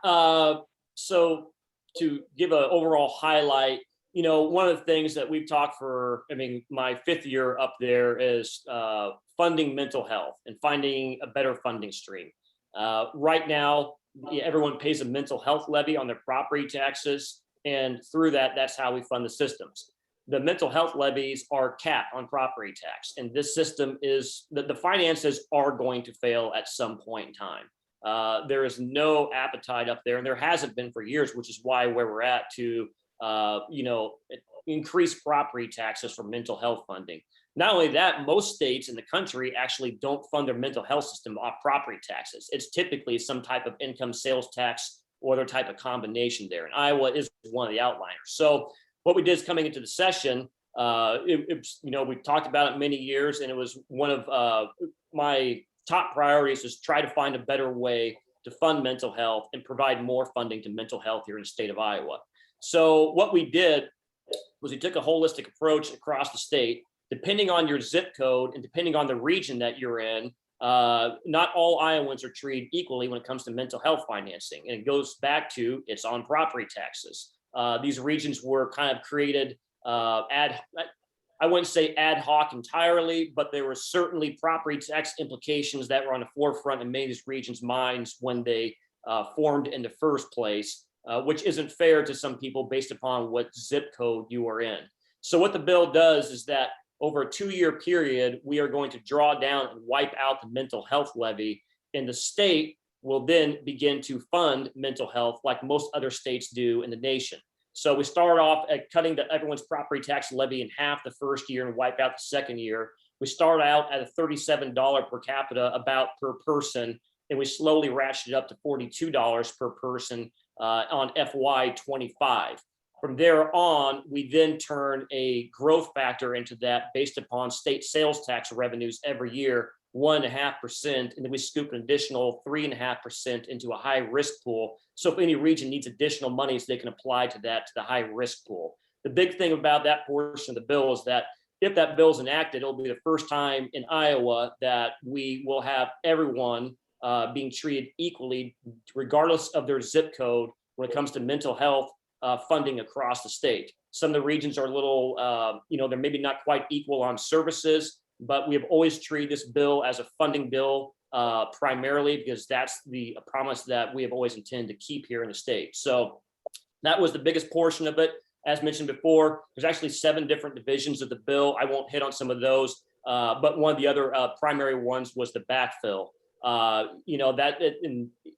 so to give an overall highlight, one of the things that we've talked for, my 5th year up there is funding mental health and finding a better funding stream. Right now, everyone pays a mental health levy on their property taxes. And through that, that's how we fund the systems. The mental health levies are capped on property tax. And this system is, the finances are going to fail at some point in time. There is no appetite up there, and there hasn't been for years, which is why where we're at to, increase property taxes for mental health funding. Not only that, most states in the country actually don't fund their mental health system off property taxes. It's typically some type of income sales tax or other type of combination there. And Iowa is one of the outliers. So what we did is coming into the session, we've talked about it many years, and it was one of my top priorities is try to find a better way to fund mental health and provide more funding to mental health here in the state of Iowa. So what we did was we took a holistic approach across the state, depending on your zip code and depending on the region that you're in. Not all Iowans are treated equally when it comes to mental health financing. And it goes back to it's on property taxes. These regions were kind of created I wouldn't say ad hoc entirely, but there were certainly property tax implications that were on the forefront in many of these regions' minds when they formed in the first place, which isn't fair to some people based upon what zip code you are in. So what the bill does is that over a 2-year period, we are going to draw down and wipe out the mental health levy, and the state will then begin to fund mental health like most other states do in the nation. So we start off at cutting everyone's property tax levy in half the first year and wipe out the second year. We start out at a $37 per capita about per person, and we slowly ratchet it up to $42 per person on FY25. From there on, we then turn a growth factor into that based upon state sales tax revenues every year, 1.5%, and then we scoop an additional 3.5% into a high risk pool. So if any region needs additional monies, they can apply to that, to the high risk pool. The big thing about that portion of the bill is that if that bill is enacted, it'll be the first time in Iowa that we will have everyone being treated equally, regardless of their zip code, when it comes to mental health funding across the state. Some of the regions are a little, they're maybe not quite equal on services, but we have always treated this bill as a funding bill primarily because that's the promise that we have always intended to keep here in the state. So that was the biggest portion of it. As mentioned before, there's actually 7 different divisions of the bill. I won't hit on some of those, but one of the other primary ones was the backfill.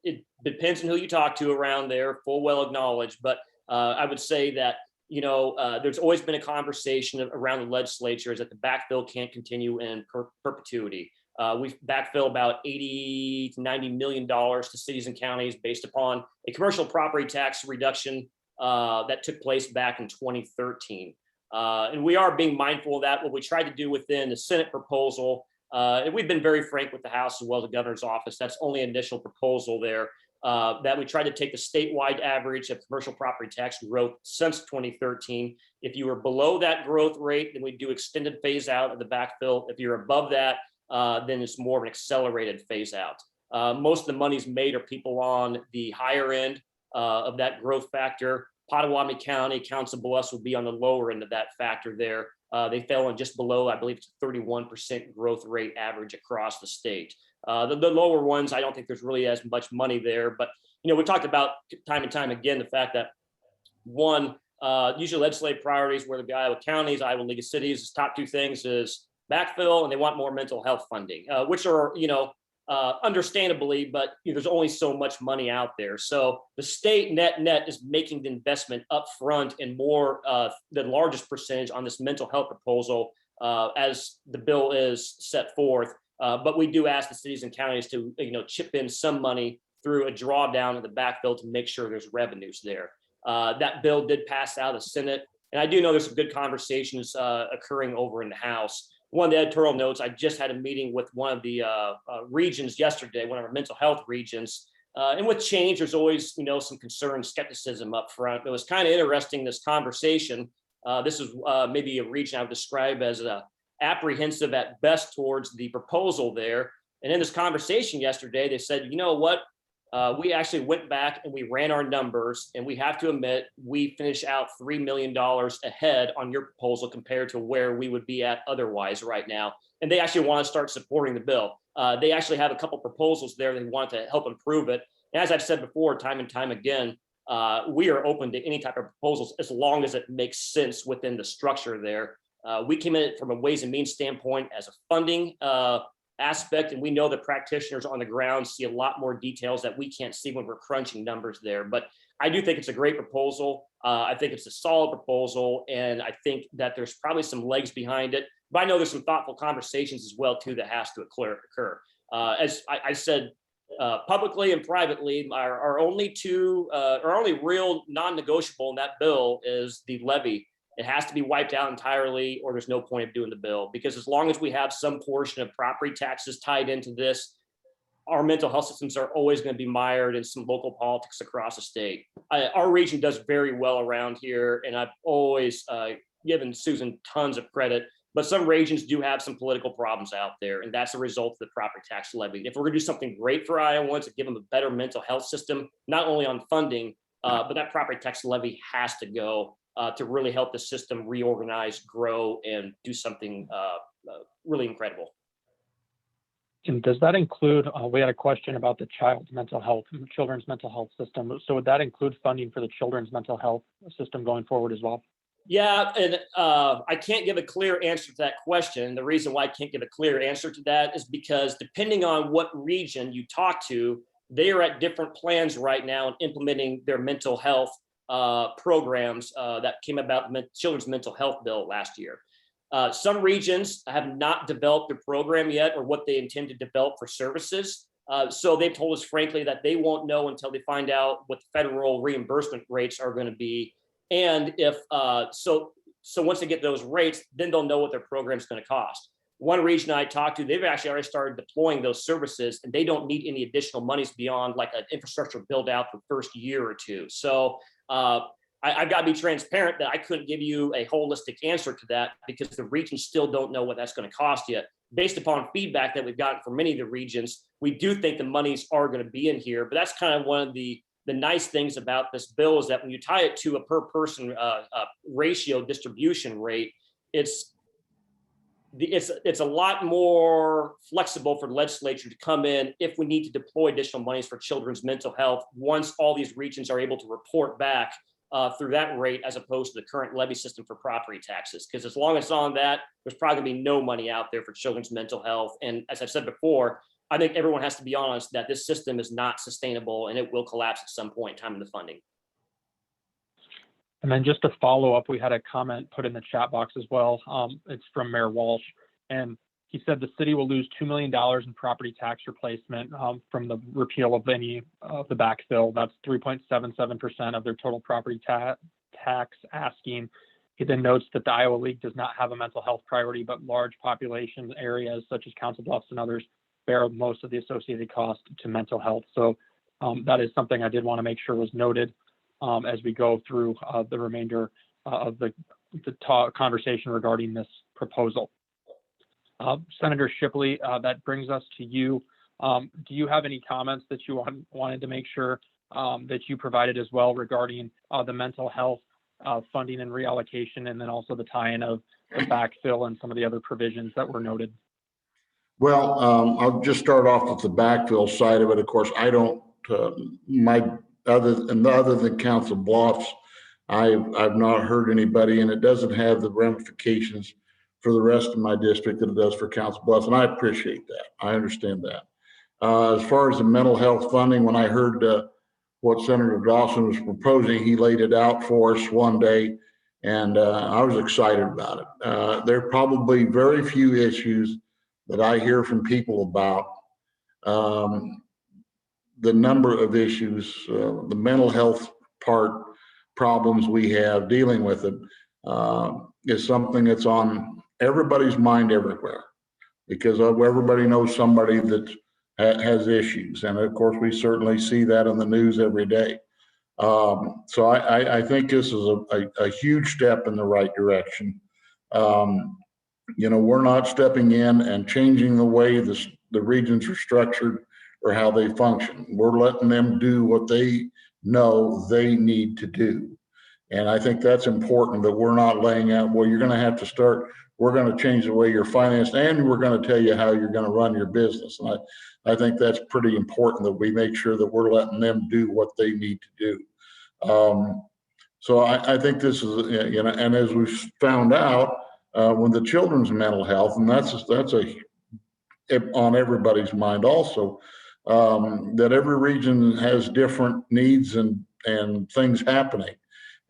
It depends on who you talk to around there, full well acknowledged, but I would say that there's always been a conversation around the legislature is that the backfill can't continue in perpetuity. We've backfilled about $80 to $90 million to cities and counties based upon a commercial property tax reduction that took place back in 2013. And we are being mindful of that. What we tried to do within the Senate proposal, and we've been very frank with the House as well as the governor's office, that's only an initial proposal there, that we tried to take the statewide average of commercial property tax growth since 2013. If you were below that growth rate, then we do extended phase out of the backfill. If you're above that, then it's more of an accelerated phase out. Most of the monies made are people on the higher end of that growth factor. Pottawatomie County, Council Bluffs will be on the lower end of that factor there. They fell in just below, I believe it's 31% growth rate average across the state. The lower ones, I don't think there's really as much money there, but we talked about time and time again the fact that one, usually legislative priorities, whether it be Iowa counties, Iowa League of Cities, top 2 things is backfill, and they want more mental health funding, which are understandably, but there's only so much money out there. So the state net is making the investment up front and more the largest percentage on this mental health proposal as the bill is set forth. But we do ask the cities and counties to chip in some money through a drawdown of the backfill to make sure there's revenues there. That bill did pass out of the Senate, and I do know there's some good conversations occurring over in the House. One of the editorial notes, I just had a meeting with one of the regions yesterday, one of our mental health regions. And with change, there's always, some concern, skepticism up front. It was kind of interesting, this conversation. This is maybe a region I would describe as apprehensive at best towards the proposal there. And in this conversation yesterday, they said, you know what? We actually went back and we ran our numbers, and we have to admit we finish out $3 million ahead on your proposal compared to where we would be at otherwise right now. And they actually want to start supporting the bill. They actually have a couple proposals there. They want to help improve it. And as I've said before, time and time again, we are open to any type of proposals as long as it makes sense within the structure there. We came in from a Ways and Means standpoint as a funding aspect, and we know that practitioners on the ground see a lot more details that we can't see when we're crunching numbers there. But I do think it's a great proposal. I think it's a solid proposal, and I think that there's probably some legs behind it. But I know there's some thoughtful conversations as well too that has to occur. As I said publicly and privately, our only real non-negotiable in that bill is the levy. It has to be wiped out entirely, or there's no point of doing the bill, because as long as we have some portion of property taxes tied into this, our mental health systems are always going to be mired in some local politics across the state. Our region does very well around here, and I've always given Susan tons of credit, but some regions do have some political problems out there, and that's a result of the property tax levy. If we're going to do something great for Iowans and give them a better mental health system, not only on funding, but that property tax levy has to go to really help the system reorganize, grow, and do something really incredible. And does that include, we had a question about the children's mental health system. So would that include funding for the children's mental health system going forward as well? Yeah, and I can't give a clear answer to that question. The reason why I can't give a clear answer to that is because depending on what region you talk to, they are at different plans right now in implementing their mental health programs that came about the children's mental health bill last year. Some regions have not developed a program yet or what they intend to develop for services. So they've told us frankly that they won't know until they find out what the federal reimbursement rates are going to be. And if so once they get those rates, then they'll know what their program is going to cost. One region I talked to, they've actually already started deploying those services, and they don't need any additional monies beyond like an infrastructure build out the first year or two. So I've got to be transparent that I couldn't give you a holistic answer to that because the regions still don't know what that's going to cost yet. Based upon feedback that we've gotten from many of the regions, we do think the monies are going to be in here, but that's kind of one of the nice things about this bill is that when you tie it to a per person ratio distribution rate, it's a lot more flexible for the legislature to come in if we need to deploy additional monies for children's mental health once all these regions are able to report back through that rate as opposed to the current levy system for property taxes. Because as long as it's on that, there's probably gonna be no money out there for children's mental health. And as I've said before, I think everyone has to be honest that this system is not sustainable and it will collapse at some point in time in the funding. And then just to follow up, we had a comment put in the chat box as well. It's from Mayor Walsh, and he said the city will lose $2 million in property tax replacement from the repeal of any of the backfill. That's 3.77% of their total property tax asking. He then notes that the Iowa League does not have a mental health priority, but large population areas such as Council Bluffs and others bear most of the associated cost to mental health. So that is something I did want to make sure was noted as we go through the remainder of the conversation regarding this proposal. Senator Shipley, that brings us to you. Do you have any comments that you wanted to make sure that you provided as well regarding the mental health funding and reallocation, and then also the tie-in of the backfill and some of the other provisions that were noted? Well, I'll just start off with the backfill side of it. Of course, I don't, other than Council Bluffs, I've not heard anybody, and it doesn't have the ramifications for the rest of my district that it does for Council Bluffs, and I appreciate that. I understand that. As far as the mental health funding, when I heard what Senator Dawson was proposing, he laid it out for us one day, and I was excited about it. There are probably very few issues that I hear from people about. The number of issues, the mental health problems we have dealing with it is something that's on everybody's mind everywhere, because everybody knows somebody that has issues. And of course, we certainly see that on the news every day. So I think this is a huge step in the right direction. You know, we're not stepping in and changing the way the regions are structured or how they function. We're letting them do what they know they need to do. And I think that's important, that we're not laying out, well, you're going to have to start, we're going to change the way you're financed, and we're going to tell you how you're going to run your business. And I think that's pretty important, that we make sure that we're letting them do what they need to do. So I think this is, you know, and as we've found out, when the children's mental health, and that's on everybody's mind also, that every region has different needs and things happening.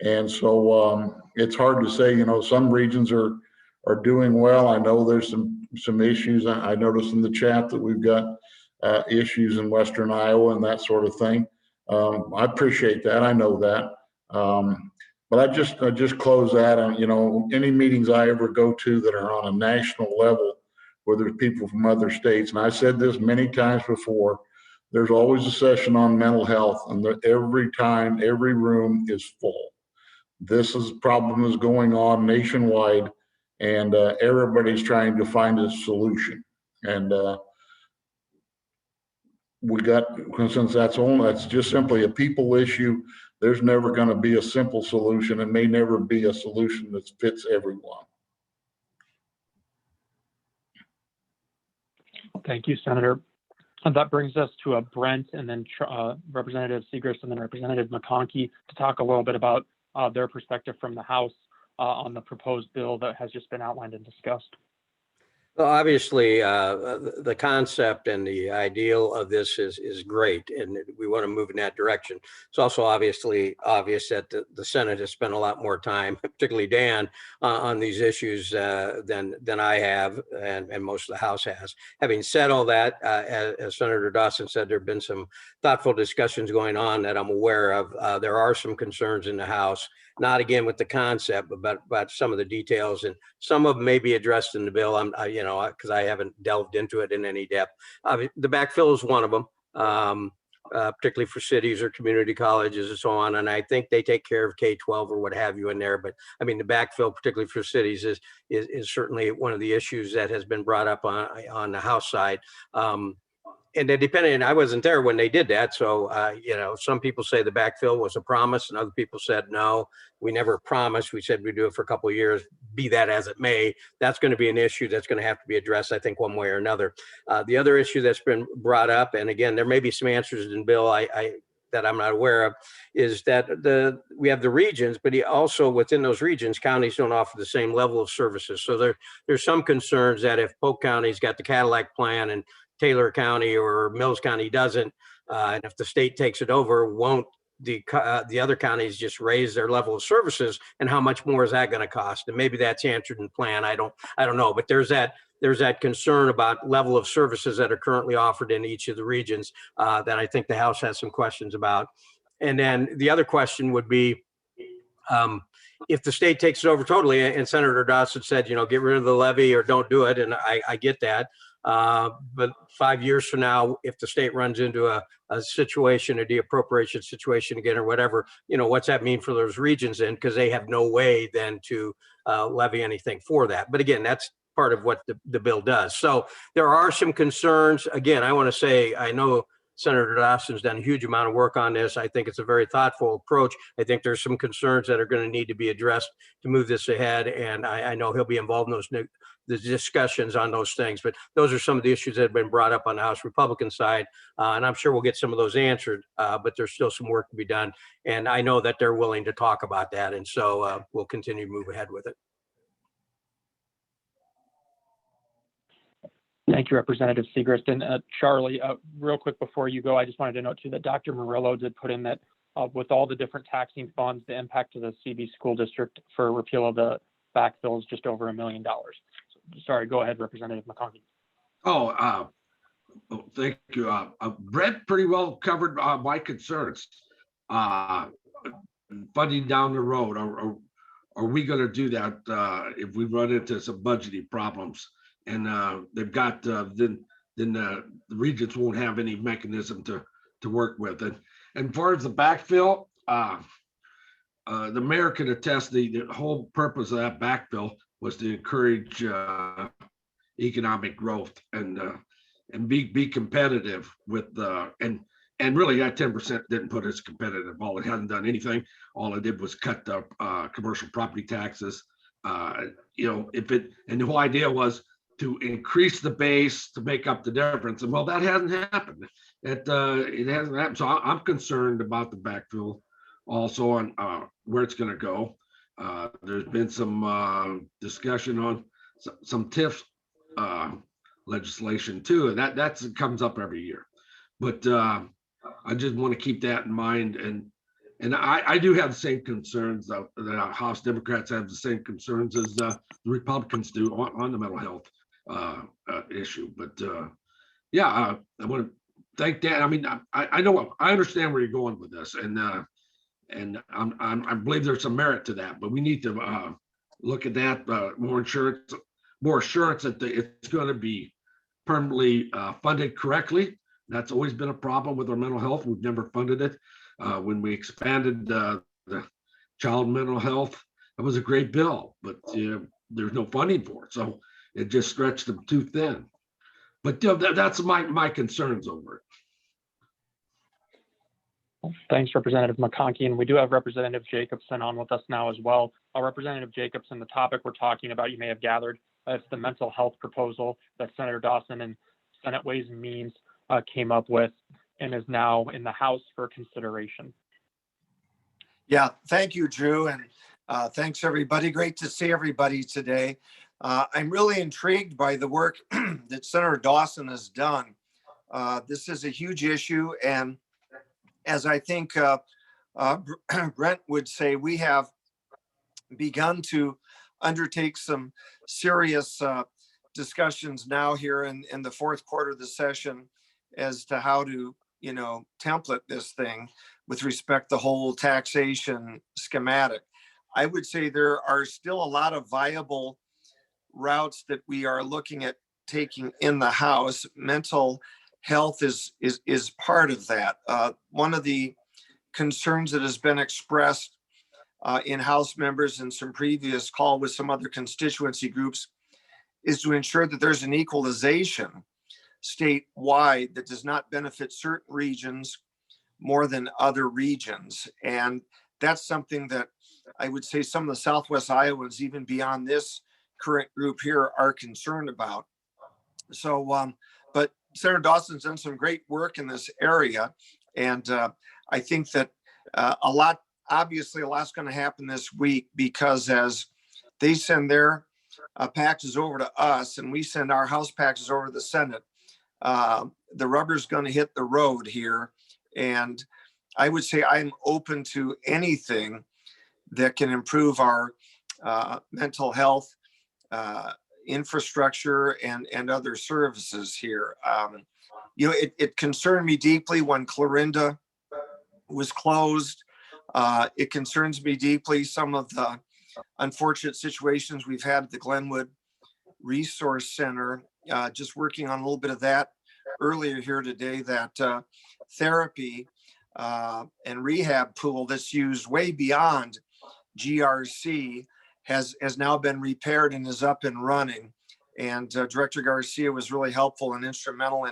And so it's hard to say, you know, some regions are doing well. I know there's some issues. I noticed in the chat that we've got issues in Western Iowa and that sort of thing. I appreciate that. I know that. But I just close that on, you know, any meetings I ever go to that are on a national level, where there's people from other states, and I said this many times before, there's always a session on mental health, and every time, every room is full. This problem is going on nationwide, and everybody's trying to find a solution. And since that's just simply a people issue, there's never going to be a simple solution, and may never be a solution that fits everyone. Thank you, Senator. And that brings us to Brent, and then Representative Segrist, and then Representative McConkey to talk a little bit about their perspective from the House on the proposed bill that has just been outlined and discussed. Well, obviously, the concept and the ideal of this is great, and we want to move in that direction. It's also obviously obvious that the Senate has spent a lot more time, particularly Dan, on these issues than I have, and most of the House has. Having said all that, as Senator Dawson said, there have been some thoughtful discussions going on that I'm aware of. There are some concerns in the House, not again with the concept, but about some of the details, and some of them may be addressed in the bill. Because I haven't delved into it in any depth. The backfill is one of them, particularly for cities or community colleges and so on. And I think they take care of K-12 or what have you in there. But I mean, the backfill, particularly for cities, is certainly one of the issues that has been brought up on the House side. And then depending, I wasn't there when they did that. So, some people say the backfill was a promise, and other people said, no, we never promised. We said we'd do it for a couple of years, be that as it may. That's going to be an issue that's going to have to be addressed, I think, one way or another. The other issue that's been brought up, and again, there may be some answers in Bill that I'm not aware of, is that we have the regions, but also within those regions, counties don't offer the same level of services. So there's some concerns that if Polk County's got the Cadillac plan and Taylor County or Mills County doesn't, and if the state takes it over, won't the other counties just raise their level of services, and how much more is that going to cost? And maybe that's answered in plan. I don't know, but there's that concern about level of services that are currently offered in each of the regions that I think the House has some questions about. And then the other question would be, if the state takes it over totally, and Senator Dawson said, get rid of the levy or don't do it, and I get that. But 5 years from now, if the state runs into a situation, a deappropriation situation again, or whatever, what's that mean for those regions then? Because they have no way then to levy anything for that. But again, that's part of what the bill does. So there are some concerns. Again, I want to say, I know Senator Dawson's done a huge amount of work on this. I think it's a very thoughtful approach. I think there's some concerns that are going to need to be addressed to move this ahead. And I know he'll be involved in the discussions on those things, but those are some of the issues that have been brought up on the House Republican side. And I'm sure we'll get some of those answered, but there's still some work to be done. And I know that they're willing to talk about that. And so we'll continue to move ahead with it. Thank you, Representative Segrist. And Charlie, real quick before you go, I just wanted to note too that Dr. Murillo did put in that with all the different taxing funds, the impact to the CB school district for repeal of the backfill is just over $1 million. Sorry, go ahead, Representative McConkey. Thank you. Brett pretty well covered my concerns. Funding down the road, are we going to do that if we run into some budgeting problems? And they've got then the regions won't have any mechanism to work with. And as far as the backfill, the mayor can attest the whole purpose of that backfill was to encourage economic growth and be competitive with and really that 10% didn't put us competitive. All it hadn't done anything. All it did was cut the commercial property taxes. And the whole idea was to increase the base to make up the difference. And well, that hasn't happened. It hasn't happened. So I'm concerned about the backfill also on where it's going to go. There's been some discussion on some TIF legislation too, and that comes up every year. But I just want to keep that in mind, and I do have the same concerns that House Democrats have the same concerns as the Republicans do on the mental health issue. But yeah, I want to thank Dan. I mean, I know I understand where you're going with this, and I believe there's some merit to that, but we need to look at that more assurance that it's going to be permanently funded correctly. That's always been a problem with our mental health. We've never funded it. When we expanded the child mental health, that was a great bill, but there's no funding for it, so it just stretched them too thin. But that's my concerns over it. Thanks, Representative McConkey. And we do have Representative Jacobson on with us now as well. Representative Jacobson, the topic we're talking about, you may have gathered, it's the mental health proposal that Senator Dawson and Senate Ways and Means came up with and is now in the House for consideration. Yeah, thank you, Drew. And thanks, everybody. Great to see everybody today. I'm really intrigued by the work that Senator Dawson has done. This is a huge issue. And as I think Brent would say, we have begun to undertake some serious discussions now here in the fourth quarter of the session as to how to, template this thing with respect to the whole taxation schematic. I would say there are still a lot of viable routes that we are looking at taking in the House. Mental health is part of that. One of the concerns that has been expressed in House members in some previous call with some other constituency groups is to ensure that there's an equalization statewide that does not benefit certain regions more than other regions. And that's something that I would say some of the Southwest Iowans, even beyond this current group here, are concerned about. So, but Senator Dawson's done some great work in this area. And I think that obviously a lot's going to happen this week, because as they send their packages over to us and we send our House packages over to the Senate, the rubber's going to hit the road here. And I would say I'm open to anything that can improve our mental health infrastructure and other services here. It concerned me deeply when Clarinda was closed. It concerns me deeply some of the unfortunate situations we've had at the Glenwood Resource Center. Just working on a little bit of that earlier here today, that therapy and rehab pool that's used way beyond GRC has now been repaired and is up and running. And Director Garcia was really helpful and instrumental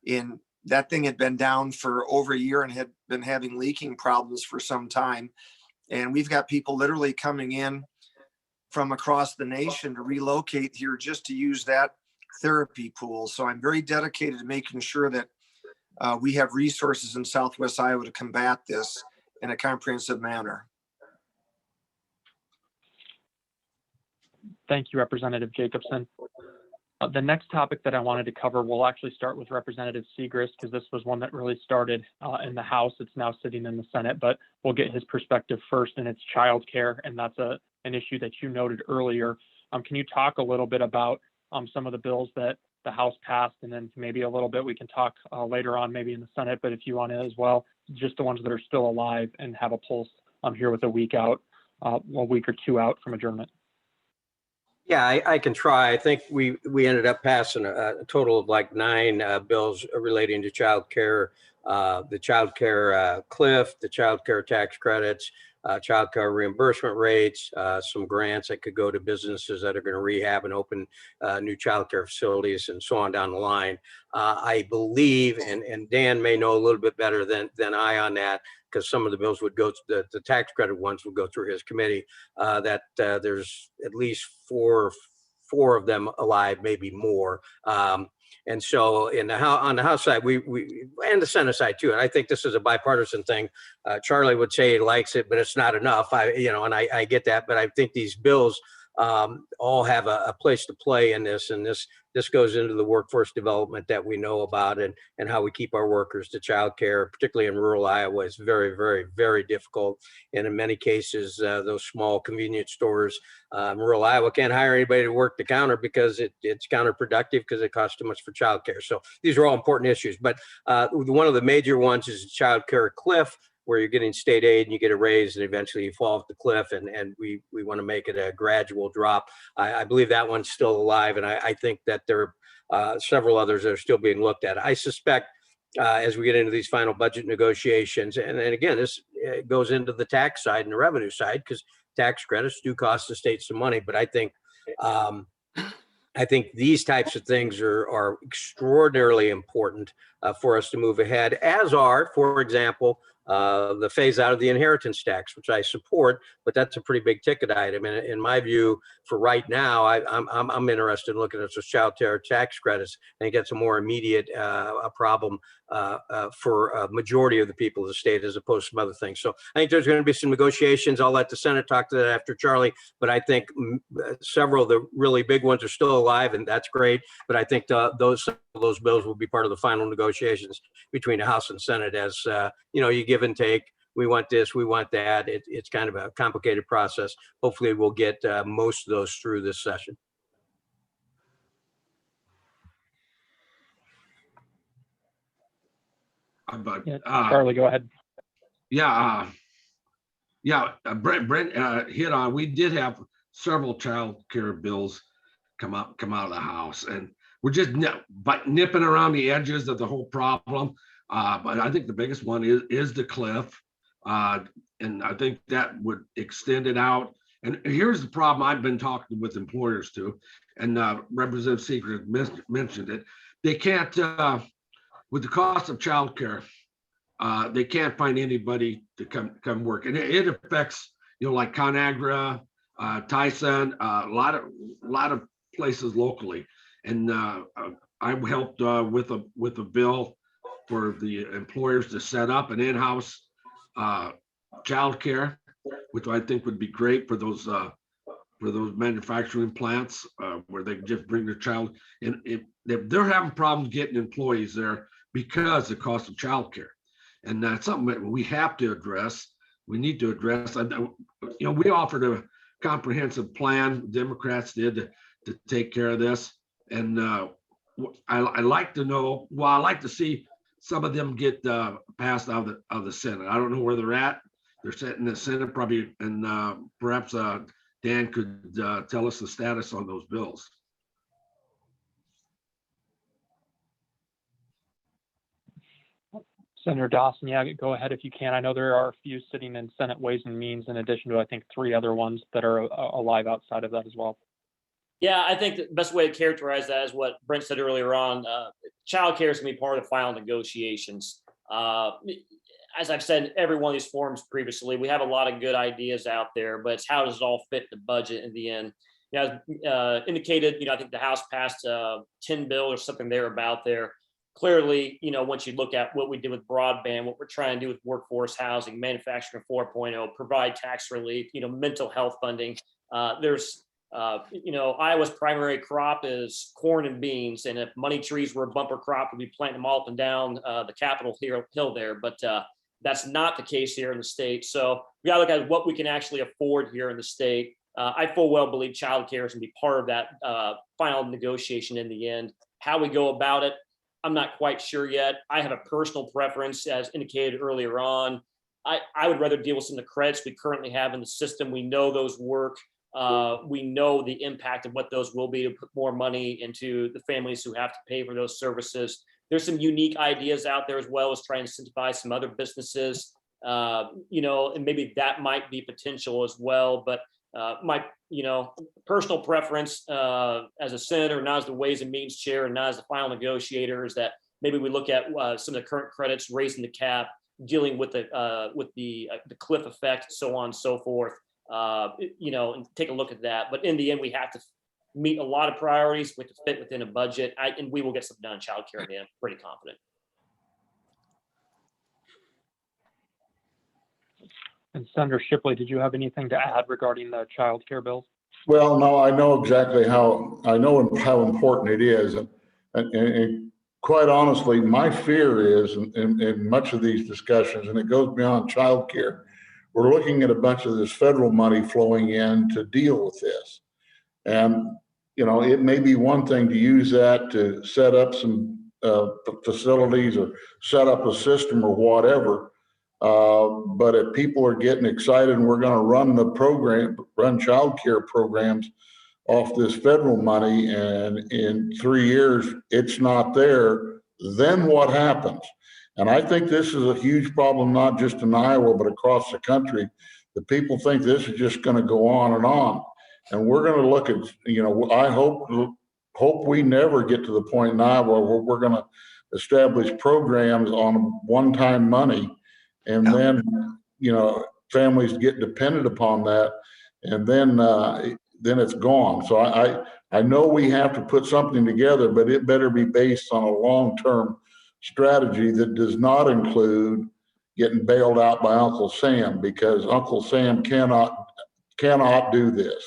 in that thing. Had been down for over a year and had been having leaking problems for some time. And we've got people literally coming in from across the nation to relocate here just to use that therapy pool. So I'm very dedicated to making sure that we have resources in Southwest Iowa to combat this in a comprehensive manner. Thank you, Representative Jacobson. The next topic that I wanted to cover, we'll actually start with Representative Segrist, because this was one that really started in the House. It's now sitting in the Senate, but we'll get his perspective first, and it's childcare, and that's an issue that you noted earlier. Can you talk a little bit about some of the bills that the House passed, and then maybe a little bit we can talk later on, maybe in the Senate, but if you want to as well, just the ones that are still alive and have a pulse here with a week or two out from adjournment. Yeah, I can try. I think we ended up passing a total of like 9 bills relating to child care, the child care cliff, the child care tax credits, child care reimbursement rates, some grants that could go to businesses that are going to rehab and open new child care facilities, and so on down the line. I believe, and Dan may know a little bit better than I on that, because some of the bills would go to the tax credit ones would go through his committee, that there's at least four of them alive, maybe more. And so on the House side, we and the Senate side too. And I think this is a bipartisan thing. Charlie would say he likes it, but it's not enough. I get that. But I think these bills all have a place to play in this, and this goes into the workforce development that we know about, and how we keep our workers to childcare, particularly in rural Iowa, is very, very, very difficult. And in many cases, those small convenience stores in rural Iowa can't hire anybody to work the counter because it's counterproductive because it costs too much for childcare. So these are all important issues. But one of the major ones is childcare cliff, where you're getting state aid and you get a raise and eventually you fall off the cliff, and we want to make it a gradual drop. I believe that one's still alive, and I think that there are several others that are still being looked at. I suspect as we get into these final budget negotiations, and again, this goes into the tax side and the revenue side, because tax credits do cost the state some money, but I think these types of things are extraordinarily important for us to move ahead, as are, for example, the phase out of the inheritance tax, which I support, but that's a pretty big ticket item. And in my view, for right now, I'm interested in looking at those child care tax credits. I think that's a more immediate problem for a majority of the people of the state, as opposed to some other things. So I think there's going to be some negotiations. I'll let the Senate talk to that after Charlie, but I think several of the really big ones are still alive, and that's great. But I think those bills will be part of the final negotiations between the House and Senate, as you give and take. We want this, we want that. It's kind of a complicated process. Hopefully we'll get most of those through this session. Charlie, go ahead. Brent hit on. We did have several child care bills come out of the House, and we're just nipping around the edges of the whole problem. But I think the biggest one is the cliff, and I think that would extend it out. And here's the problem I've been talking with employers too, and Representative Seeger mentioned it. They can't, with the cost of childcare, they can't find anybody to come work, and it affects like ConAgra, Tyson, a lot of places locally. And I helped with a bill for the employers to set up an in-house childcare, which I think would be great for those manufacturing plants where they can just bring their child. And if they're having problems getting employees there because of the cost of childcare, and that's something that we have to address. We need to address. We offered a comprehensive plan. Democrats did to take care of this, and I like to know. Well, I like to see some of them get passed out of the Senate. I don't know where they're at. They're sitting in the Senate probably, and perhaps Dan could tell us the status on those bills. Senator Dawson, yeah, go ahead if you can. I know there are a few sitting in Senate Ways and Means, in addition to, I think, 3 other ones that are alive outside of that as well. Yeah, I think the best way to characterize that is what Brent said earlier on. Child care is going to be part of the final negotiations. As I've said in every one of these forums previously, we have a lot of good ideas out there, but it's how does it all fit the budget in the end? As indicated, I think the House passed 10 bill or something thereabout there. Clearly, once you look at what we did with broadband, what we're trying to do with workforce housing, manufacturing 4.0, provide tax relief, mental health funding, there's Iowa's primary crop is corn and beans. And if money trees were a bumper crop, we'd be planting them all up and down the Capitol hill there. But that's not the case here in the state. So we gotta look at what we can actually afford here in the state. I full well believe child care is gonna be part of that final negotiation in the end. How we go about it, I'm not quite sure yet. I have a personal preference, as indicated earlier on. I would rather deal with some of the credits we currently have in the system. We know those work. We know the impact of what those will be to put more money into the families who have to pay for those services. There's some unique ideas out there as well as trying to incentivize some other businesses, and maybe that might be potential as well. But my, personal preference as a senator, not as the Ways and Means chair and not as the final negotiator, is that maybe we look at some of the current credits, raising the cap, dealing with the cliff effect, so on and so forth. And take a look at that. But in the end, we meet a lot of priorities with fit within a budget. And we will get some done in childcare. I'm pretty confident. And Senator Shipley, did you have anything to add regarding the child care bills? Well, no, I know exactly how important it is. And quite honestly, my fear is in much of these discussions, and it goes beyond childcare, we're looking at a bunch of this federal money flowing in to deal with this. And, it may be one thing to use that to set up some facilities or set up a system or whatever. But if people are getting excited and we're going to run child care programs off this federal money, and in 3 years it's not there, then what happens? And I think this is a huge problem, not just in Iowa, but across the country. The people think this is just going to go on and on. And we're going to look at, I hope we never get to the point in Iowa where we're going to establish programs on one-time money. And then, families get dependent upon that, and then it's gone. So I know we have to put something together, but it better be based on a long-term strategy that does not include getting bailed out by Uncle Sam, because Uncle Sam cannot do this.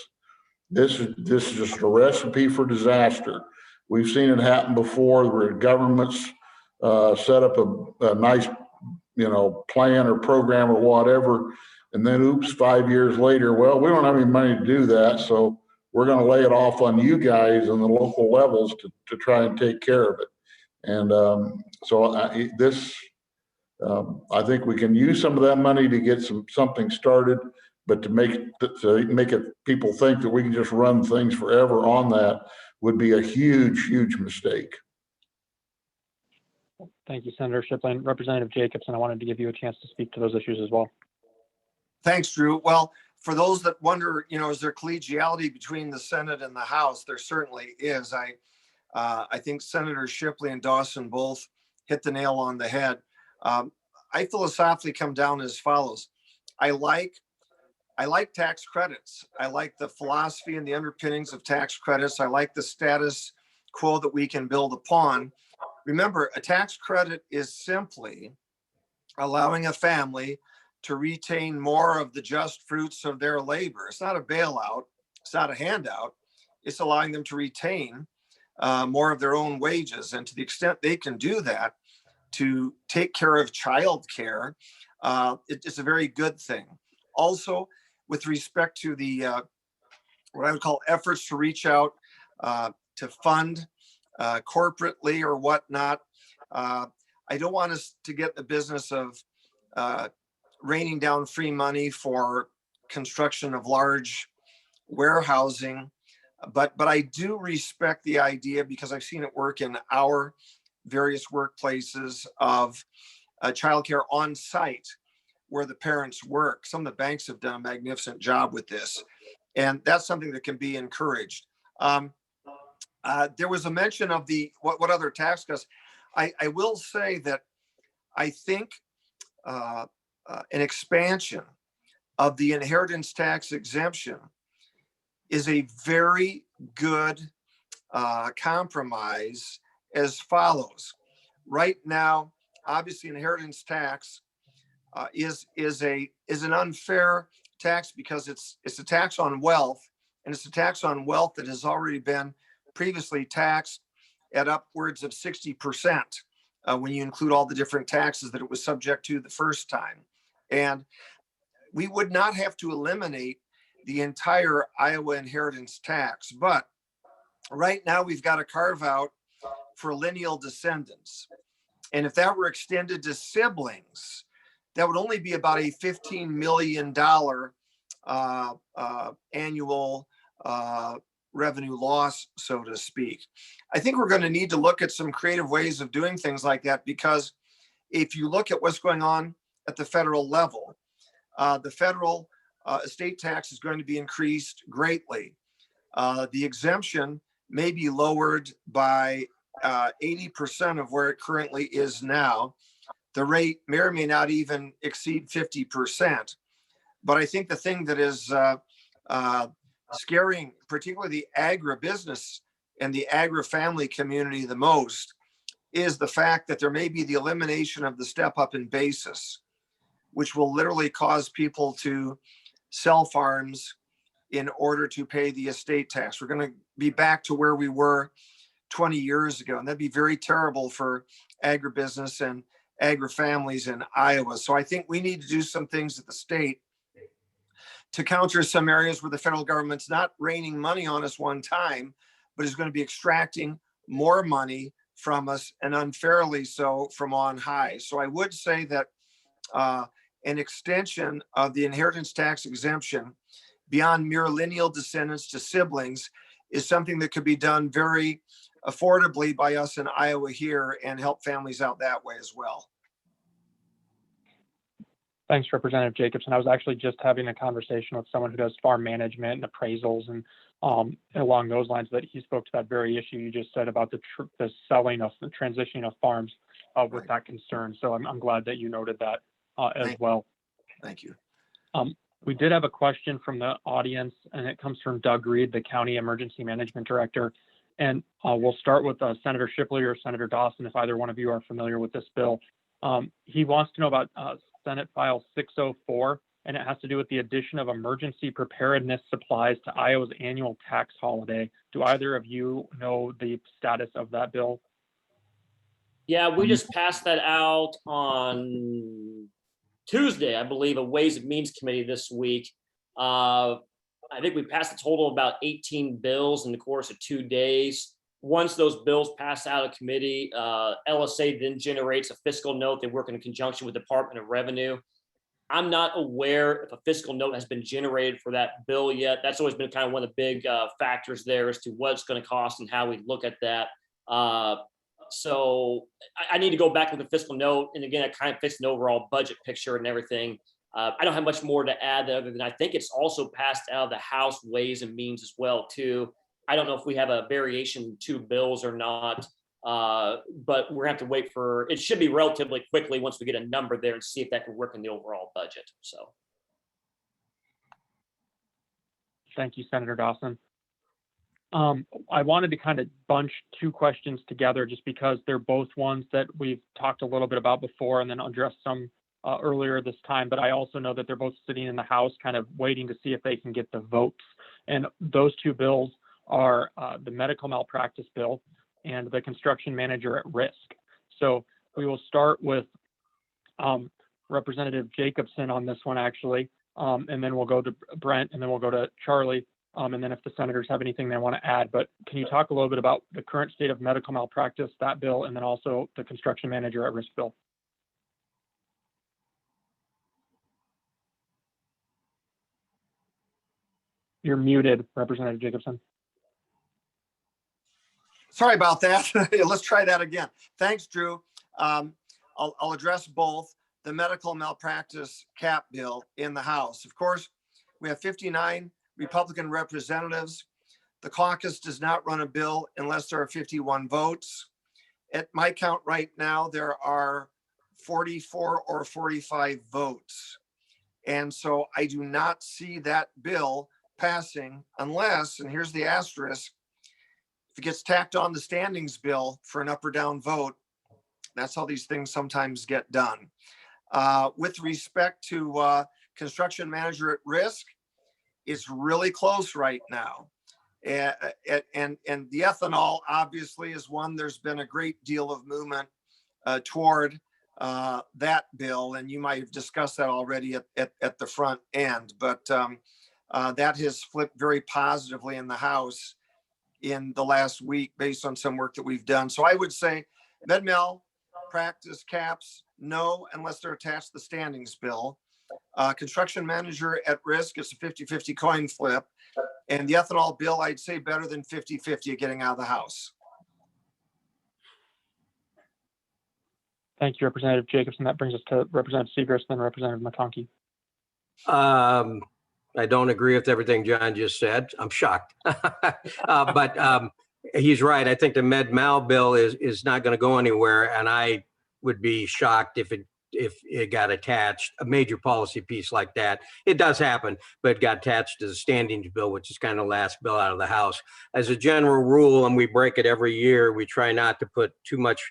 This is just a recipe for disaster. We've seen it happen before where governments set up a nice plan or program or whatever, and then oops, 5 years later, well, we don't have any money to do that, so we're going to lay it off on you guys on the local levels to try and take care of it. And I think we can use some of that money to get something started, but to make it people think that we can just run things forever on that would be a huge mistake. Thank you, Senator Shipley. And Representative Jacobson, I wanted to give you a chance to speak to those issues as well. Thanks, Drew. Well, for those that wonder, is there collegiality between the Senate and the House? There certainly is. I think Senator Shipley and Dawson both hit the nail on the head. I philosophically come down as follows. I like tax credits. I like the philosophy and the underpinnings of tax credits. I like the status quo that we can build upon. Remember, a tax credit is simply allowing a family to retain more of the just fruits of their labor. It's not a bailout. It's not a handout. It's allowing them to retain more of their own wages. And to the extent they can do that to take care of childcare, it's a very good thing. Also, with respect to the what I would call efforts to reach out to fund corporately or whatnot, I don't want us to get in the business of raining down free money for construction of large warehousing, but I do respect the idea, because I've seen it work in our various workplaces, of childcare on site where the parents work. Some of the banks have done a magnificent job with this, and that's something that can be encouraged. There was a mention of what other tax cuts. I will say that I think an expansion of the inheritance tax exemption is a very good compromise as follows. Right now, obviously, inheritance tax is an unfair tax because it's a tax on wealth, and it's a tax on wealth that has already been previously taxed at upwards of 60% when you include all the different taxes that it was subject to the first time. And we would not have to eliminate the entire Iowa inheritance tax, but right now we've got a carve out for lineal descendants. And if that were extended to siblings, that would only be about a $15 million annual revenue loss, so to speak. I think we're going to need to look at some creative ways of doing things like that, because if you look at what's going on at the federal level, the federal estate tax is going to be increased greatly. The exemption may be lowered by 80% of where it currently is now. The rate may or may not even exceed 50%. But I think the thing that is scaring particularly the agribusiness and the agri-family community the most is the fact that there may be the elimination of the step up in basis, which will literally cause people to sell farms in order to pay the estate tax. We're going to be back to where we were 20 years ago, and that'd be very terrible for agribusiness and agri-families in Iowa. So I think we need to do some things at the state to counter some areas where the federal government's not raining money on us one time, but is going to be extracting more money from us, and unfairly so, from on high. So I would say that an extension of the inheritance tax exemption beyond mere lineal descendants to siblings is something that could be done very affordably by us in Iowa here and help families out that way as well. Thanks, Representative Jacobson. I was actually just having a conversation with someone who does farm management and appraisals, and along those lines, that he spoke to that very issue you just said about the selling of the transitioning of farms with that concern. So I'm glad that you noted that as well. Thank you. We did have a question from the audience, and it comes from Doug Reed, the County Emergency Management Director. And we'll start with Senator Shipley or Senator Dawson, if either one of you are familiar with this bill. He wants to know about Senate File 604, and it has to do with the addition of emergency preparedness supplies to Iowa's annual tax holiday. Do either of you know the status of that bill? Yeah, we just passed that out on Tuesday, I believe, a Ways and Means Committee this week. I think we passed a total of about 18 bills in the course of 2 days. Once those bills pass out of committee, LSA then generates a fiscal note. They work in conjunction with the Department of Revenue. I'm not aware if a fiscal note has been generated for that bill yet. That's always been kind of one of the big factors there as to what it's going to cost and how we look at that. So I need to go back with the fiscal note. And again, it kind of fits an overall budget picture and everything. I don't have much more to add other than I think it's also passed out of the House Ways and Means as well, too. I don't know if we have a variation to bills or not, but we're gonna have to wait for, it should be relatively quickly once we get a number there and see if that can work in the overall budget, so. Thank you, Senator Dawson. I wanted to kind of bunch two questions together just because they're both ones that we've talked a little bit about before and then addressed some earlier this time, but I also know that they're both sitting in the House kind of waiting to see if they can get the votes. And those two bills are the medical malpractice bill and the construction manager at risk. So we will start with Representative Jacobson on this one, actually, and then we'll go to Brent, and then we'll go to Charlie, and then if the senators have anything they want to add. But can you talk a little bit about the current state of medical malpractice, that bill, and then also the construction manager at risk bill? You're muted, Representative Jacobson. Sorry about that. Let's try that again. Thanks, Drew. I'll address both. The medical malpractice cap bill in the House. Of course, we have 59 Republican representatives. The caucus does not run a bill unless there are 51 votes. At my count right now, there are 44 or 45 votes. And so I do not see that bill passing unless, and here's the asterisk, if it gets tacked on the standings bill for an up or down vote. That's how these things sometimes get done. With respect to construction manager at risk, it's really close right now. And the ethanol obviously is one, there's been a great deal of movement toward that bill. And you might have discussed that already at the front end, but that has flipped very positively in the House in the last week based on some work that we've done. So I would say med mal practice caps, no, unless they're attached to the standings bill. Construction manager at risk, it's a 50-50 coin flip. And the ethanol bill, I'd say better than 50-50 getting out of the House. Thank you, Representative Jacobson. That brings us to Representative Segrist, then Representative McConkey. I don't agree with everything John just said. I'm shocked. But he's right. I think the med mal bill is not going to go anywhere. And I would be shocked if if it got attached, a major policy piece like that. It does happen, but it got attached to the standings bill, which is kind of the last bill out of the House. As a general rule, and we break it every year, we try not to put too much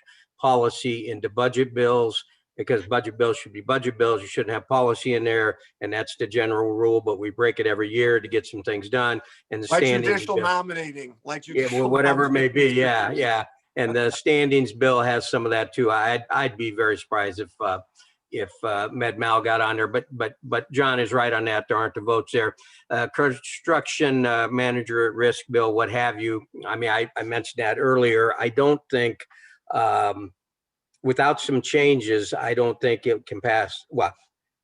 policy into budget bills, because budget bills should be budget bills. You shouldn't have policy in there, and that's the general rule, but we break it every year to get some things done. And the Like standings judicial bill, nominating, like yeah, judicial well, whatever it may nominating. be, yeah. And the standings bill has some of that too. I'd be very surprised if Med Mal got on there, but John is right on that. There aren't the votes there. Construction manager at risk bill, what have you. I mean, I mentioned that earlier. I don't think, without some changes, I don't think it can pass. Well,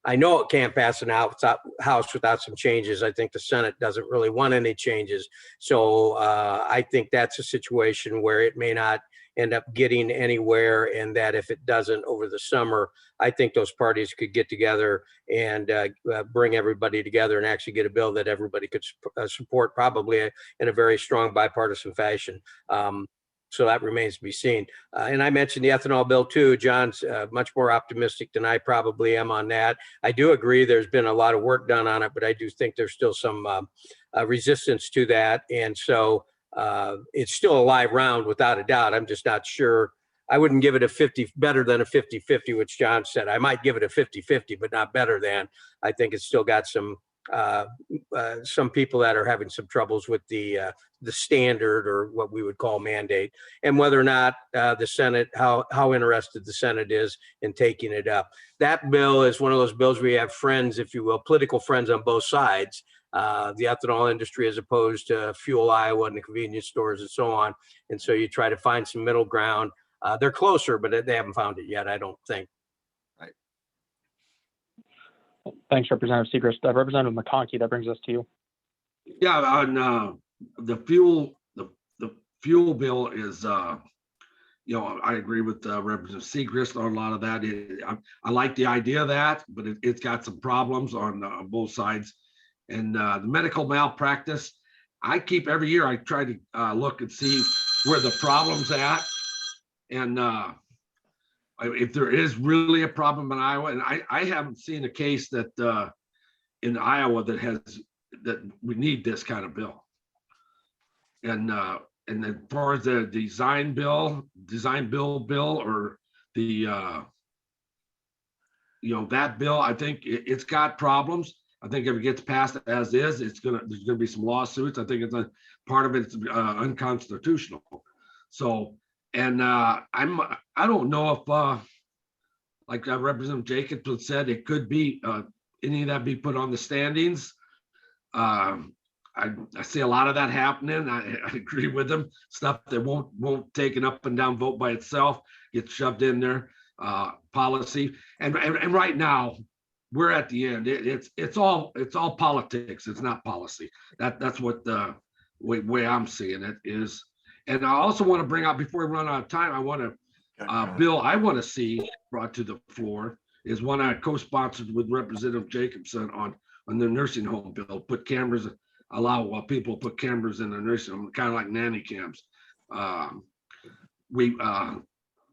I know it can't pass an House without some changes. I think the Senate doesn't really want any changes. So I think that's a situation where it may not end up getting anywhere, and that if it doesn't over the summer, I think those parties could get together and bring everybody together and actually get a bill that everybody could support, probably in a very strong bipartisan fashion. So that remains to be seen. And I mentioned the ethanol bill too. John's much more optimistic than I probably am on that. I do agree there's been a lot of work done on it, but I do think there's still some resistance to that. And so it's still a live round without a doubt. I'm just not sure. I wouldn't give it a 50, better than a 50-50, which John said. I might give it a 50-50, but not better than. I think it's still got some people that are having some troubles with the standard, or what we would call mandate, and whether or not the Senate, how interested the Senate is in taking it up. That bill is one of those bills where you have friends, if you will, political friends on both sides. The ethanol industry as opposed to Fuel Iowa and the convenience stores and so on. And so you try to find some middle ground. They're closer, but they haven't found it yet, I don't think. Thanks, Representative Segrist. Representative McConkey, that brings us to you. Yeah, on the fuel bill is, you know, I agree with Representative Segrist on a lot of that. I like the idea of that, but it's got some problems on both sides. And the medical malpractice, every year I try to look and see where the problem's at. And if there is really a problem in Iowa, and I haven't seen a case that in Iowa that we need this kind of bill. And as far as the design bill, or the that bill, I think it's got problems. I think if it gets passed as is, there's gonna be some lawsuits. I think part of it's unconstitutional. So, and I don't know if like Representative Jacobs said, it could be any of that be put on the standings. I see a lot of that happening. I agree with them. Stuff that won't take an up and down vote by itself gets shoved in there. Policy, and right now we're at the end. It's all politics. It's not policy. That's what the way I'm seeing it is. And I also want to bring out, before we run out of time, I want to bill I want to see brought to the floor is one I co-sponsored with Representative Jacobson on the nursing home bill. Put cameras, allow people to put cameras in the nursing home, kind of like nanny cams.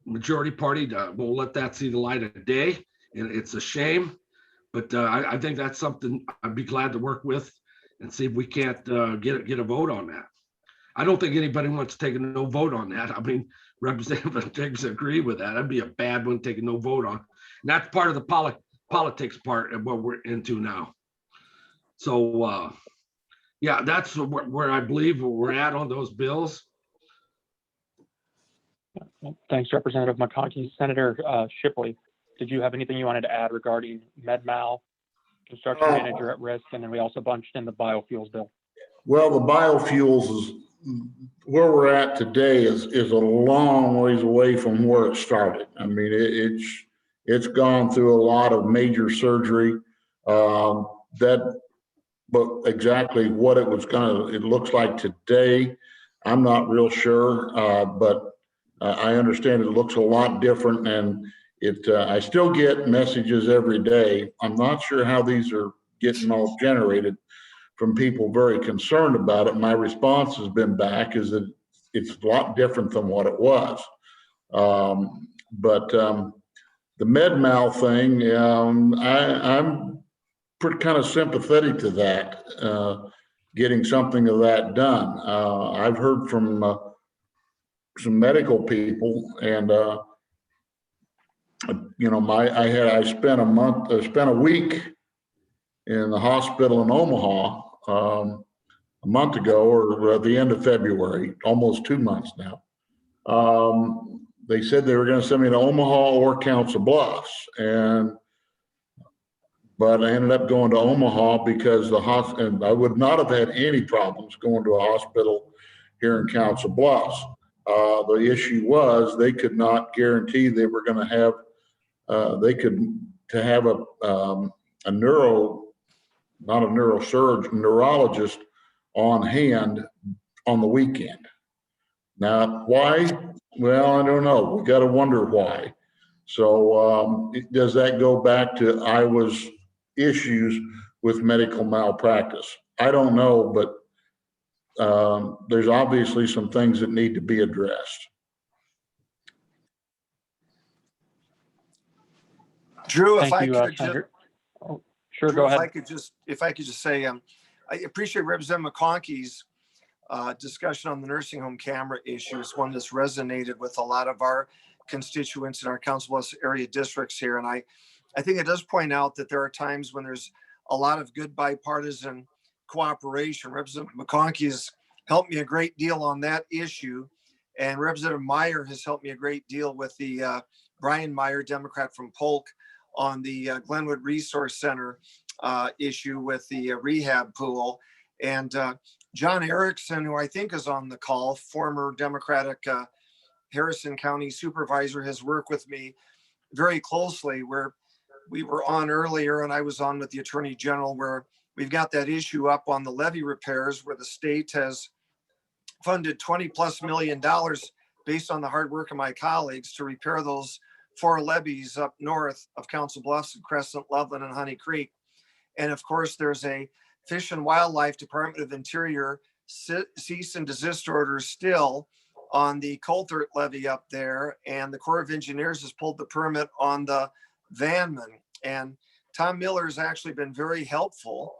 Majority party won't let that see the light of day, and it's a shame. But I think that's something I'd be glad to work with and see if we can't get a vote on that. I don't think anybody wants to take a no vote on that. I mean, Representative Jacobs agree with that. That'd be a bad one, taking no vote on. And that's part of the politics part of what we're into now. So yeah, that's where I believe we're at on those bills. Thanks, Representative McConkey. Senator Shipley, did you have anything you wanted to add regarding Med-Mal, construction manager at risk, and then we also bunched in the biofuels bill? Well, the biofuels is where we're at today is a long ways away from where it started. I mean, it's gone through a lot of major surgery. But exactly what it looks like today, I'm not real sure. But I understand it looks a lot different, and I still get messages every day. I'm not sure how these are getting all generated from people very concerned about it. My response has been back is that it's a lot different than what it was. the med mal thing, I'm pretty kind of sympathetic to that, getting something of that done. I've heard from some medical people, and I spent a week in the hospital in Omaha a month ago, or at the end of February, almost 2 months now. They said they were going to send me to Omaha or Council Bluffs, but I ended up going to Omaha because and I would not have had any problems going to a hospital here in Council Bluffs. The issue was they could not guarantee they were going to have a neurologist on hand on the weekend. Now, why? Well, I don't know. We got to wonder why. So does that go back to Iowa's issues with medical malpractice? I don't know, but there's obviously some things that need to be addressed. Drew, if Thank I you, could just, Senator. Oh, sure, Drew, go if ahead. I could just say, I appreciate Representative McConkey's discussion on the nursing home camera issue. It's one that's resonated with a lot of our constituents in our Council Bluffs area districts here. And I think it does point out that there are times when there's a lot of good bipartisan cooperation. Representative McConkey has helped me a great deal on that issue. And Representative Meyer has helped me a great deal with the Brian Meyer, Democrat from Polk, on the Glenwood Resource Center issue with the rehab pool. And John Erickson, who I think is on the call, former Democratic Harrison County supervisor, has worked with me very closely, where we were on earlier and I was on with the Attorney General, where we've got that issue up on the levee repairs, where the state has funded $20+ million based on the hard work of my colleagues to repair those 4 levees up north of Council Bluffs and Crescent, Loveland, and Honey Creek. And of course, there's a Fish and Wildlife Department of Interior cease and desist order still on the Colthart levee up there. And the Corps of Engineers has pulled the permit on the Vanman. And Tom Miller has actually been very helpful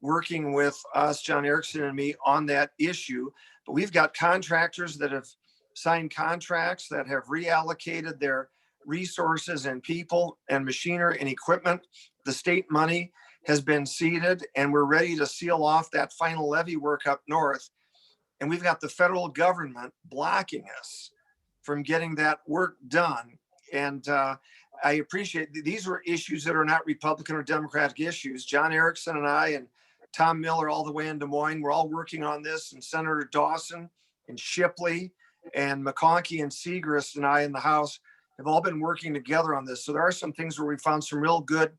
working with us, John Erickson and me, on that issue. But we've got contractors that have signed contracts that have reallocated their resources and people and machinery and equipment. The state money has been seeded, and we're ready to seal off that final levee work up north. And we've got the federal government blocking us from getting that work done. And I appreciate these were issues that are not Republican or Democratic issues. John Erickson and I and Tom Miller, all the way in Des Moines, we're all working on this, and Senator Dawson and Shipley and McConkey and Segrist and I in the House have all been working together on this. So there are some things where we found some real good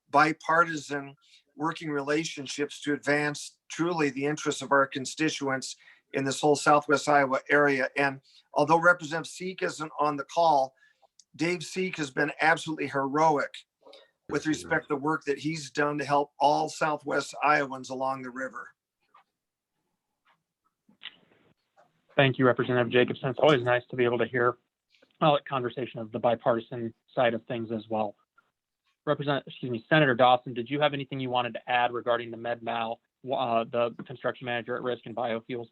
bipartisan working relationships to advance truly the interests of our constituents in this whole Southwest Iowa area. And although Representative Seek isn't on the call, Dave Seek has been absolutely heroic with respect to the work that he's done to help all Southwest Iowans along the river. Thank you, Representative Jacobson. It's always nice to be able to hear a conversation of the bipartisan side of things as well. Senator Dawson, did you have anything you wanted to add regarding the med mal, the construction manager at risk, and biofuels?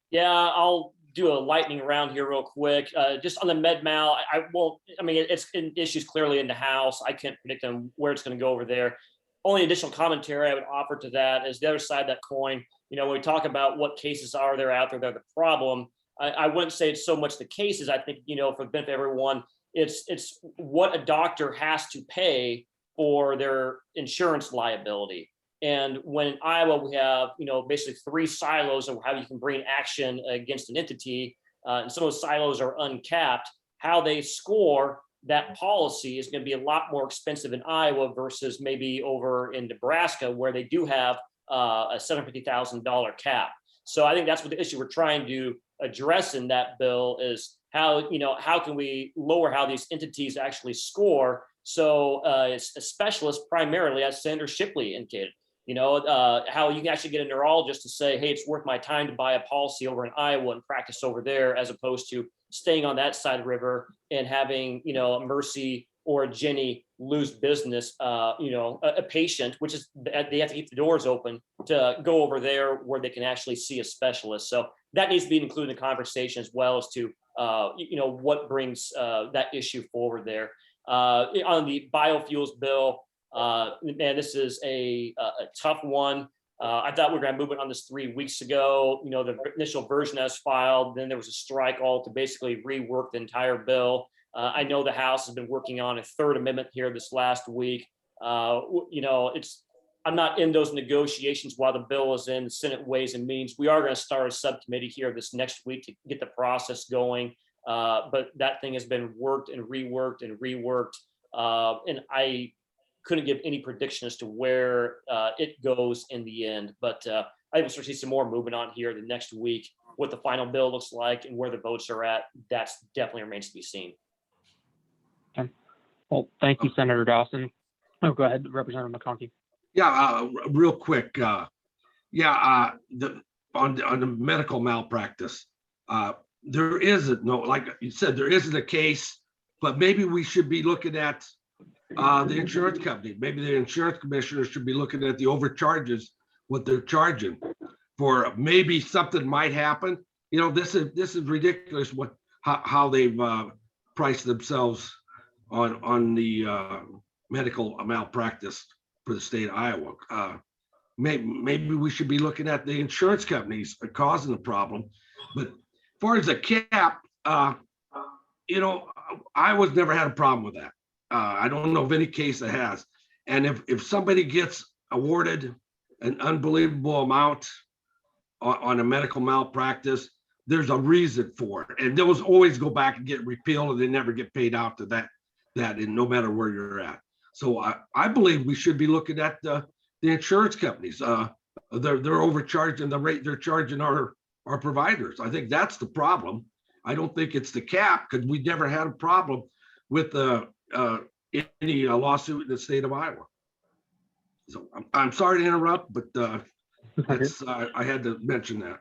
Yeah, I'll do a lightning round here real quick. Just on the med mal, I won't, I mean, it's issues clearly in the House. I can't predict them where it's going to go over there. Only additional commentary I would offer to that is the other side of that coin. You know, when we talk about what cases are there out there that are the problem, I wouldn't say it's so much the cases. I think, you know, for the benefit of everyone, it's what a doctor has to pay for their insurance liability. And when in Iowa, we have, you know, basically 3 silos of how you can bring action against an entity, and some of those silos are uncapped. How they score that policy is going to be a lot more expensive in Iowa versus maybe over in Nebraska, where they do have a $750,000 cap. So I think that's what the issue we're trying to address in that bill is how, you know, how can we lower how these entities actually score? So it's a specialist primarily, as Senator Shipley indicated, you know, how you can actually get a neurologist to say, hey, it's worth my time to buy a policy over in Iowa and practice over there, as opposed to staying on that side of the river and having, you know, Mercy or a Jenny lose business, a patient, which is they have to keep the doors open to go over there where they can actually see a specialist. So that needs to be included in the conversation as well as to, what brings that issue forward there. On the biofuels bill, man, this is a tough one. I thought we were going to move it on this 3 weeks ago. The initial version as filed, then there was a strike all to basically rework the entire bill. I know the House has been working on a third amendment here this last week. I'm not in those negotiations while the bill is in the Senate Ways and Means. We are going to start a subcommittee here this next week to get the process going. But that thing has been worked and reworked and reworked. And I couldn't give any prediction as to where it goes in the end. But I will start to see some more movement on here the next week. What the final bill looks like and where the votes are at, that's definitely remains to be seen. Okay. Well, thank you, Senator Dawson. Oh, go ahead, Representative McConkey. Yeah, real quick. On the medical malpractice, there isn't like you said, there isn't a case, but maybe we should be looking at the insurance company. Maybe the insurance commissioner should be looking at the overcharges, what they're charging for. Maybe something might happen. This is ridiculous. How they've priced themselves on the medical malpractice for the state of Iowa. Maybe we should be looking at the insurance companies causing the problem. But as far as the cap, Iowa's never had a problem with that. I don't know of any case that has. And if somebody gets awarded an unbelievable amount on a medical malpractice, there's a reason for it. And those always go back and get repealed, and they never get paid out to that and no matter where you're at. So I believe we should be looking at the insurance companies. They're overcharging the rate they're charging our providers. I think that's the problem. I don't think it's the cap, because we never had a problem with any lawsuit in the state of Iowa. So I'm sorry to interrupt, but I had to mention that.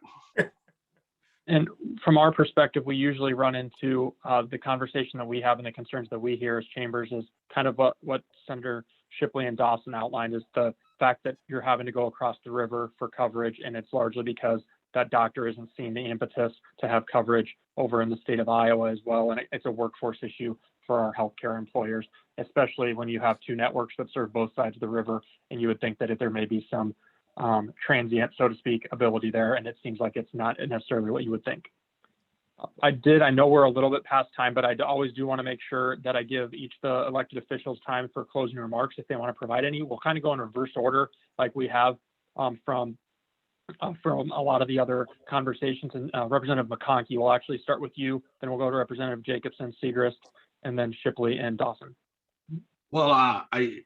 And from our perspective, we usually run into the conversation that we have and the concerns that we hear as chambers is kind of what Senator Shipley and Dawson outlined, is the fact that you're having to go across the river for coverage, and it's largely because that doctor isn't seeing the impetus to have coverage over in the state of Iowa as well. And it's a workforce issue for our healthcare employers, especially when you have two networks that serve both sides of the river. And you would think that if there may be some transient, so to speak, ability there, and it seems like it's not necessarily what you would think. I know we're a little bit past time, but I always do want to make sure that I give each the elected officials time for closing remarks if they want to provide any. We'll kind of go in reverse order like we have from a lot of the other conversations. And Representative McConkey, we'll actually start with you, then we'll go to Representative Jacobson, Segrist, and then Shipley and Dawson. Well, I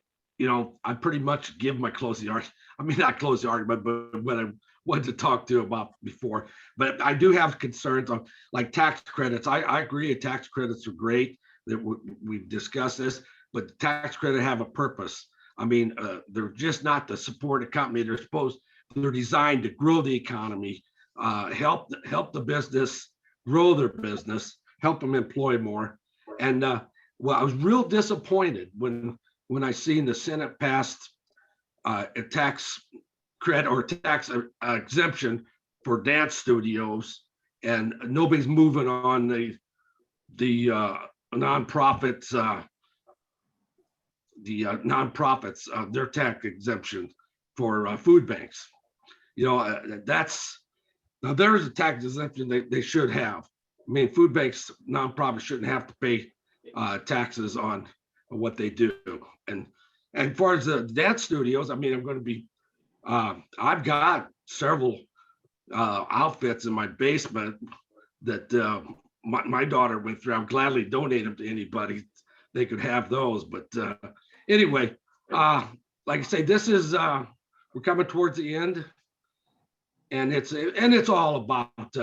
pretty much give my closing argument. I mean, not closing argument, but what I wanted to talk to you about before. But I do have concerns on like tax credits. I agree, tax credits are great. That we've discussed this, but the tax credit have a purpose. I mean, they're just not to support a company. They're designed to grow the economy, help the business grow their business, help them employ more. And I was real disappointed when I seen the Senate passed a tax credit or tax exemption for dance studios, and nobody's moving on the nonprofits, their tax exemption for food banks. Now there's a tax exemption they should have. I mean, food banks, nonprofits shouldn't have to pay taxes on what they do. And as far as the dance studios, I mean, I'm going to be, I've got several outfits in my basement that my daughter went through. I'll gladly donate them to anybody. They could have those. But anyway, like I say, this is, we're coming towards the end. And it's all about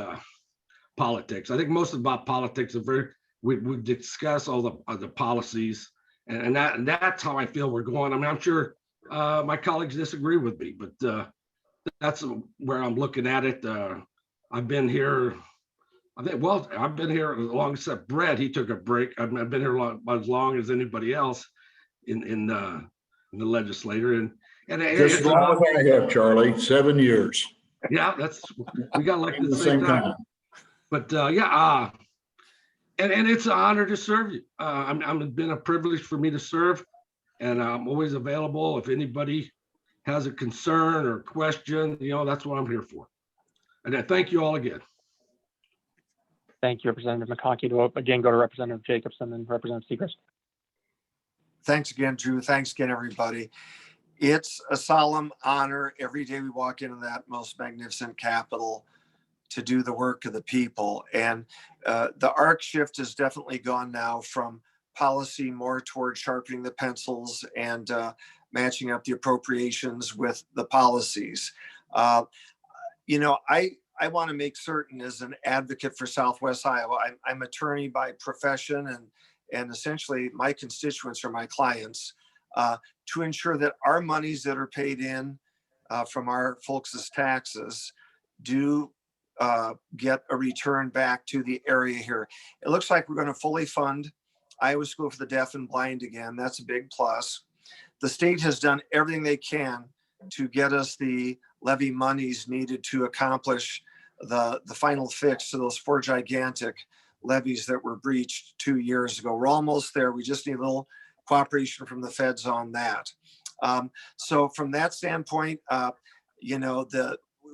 politics. I think most about politics are we discuss all the policies, and that's how I feel we're going. I mean, I'm sure my colleagues disagree with me, but that's where I'm looking at it. I've been here I think, well, I've been here as long as Brett, he took a break. I've been here as long as anybody else in the legislature. And Just as long as I have, Charlie, 7 years. yeah, we got elected at The the same time. time. But and it's an honor to serve you. It's been a privilege for me to serve, and I'm always available if anybody has a concern or question. That's what I'm here for. And I thank you all again. Thank you, Representative McConkey. To again go to Representative Jacobson and Representative Segrist. Thanks again, Drew. Thanks again, everybody. It's a solemn honor every day we walk into that most magnificent Capitol to do the work of the people. And the arc shift has definitely gone now from policy more toward sharpening the pencils and matching up the appropriations with the policies. I want to make certain, as an advocate for Southwest Iowa, I'm attorney by profession, and essentially my constituents are my clients, to ensure that our monies that are paid in from our folks' taxes do get a return back to the area here. It looks like we're going to fully fund Iowa School for the Deaf and Blind again. That's a big plus. The state has done everything they can to get us the levy monies needed to accomplish the final fix to those 4 gigantic levies that were breached 2 years ago. We're almost there. We just need a little cooperation from the feds on that. So from that standpoint,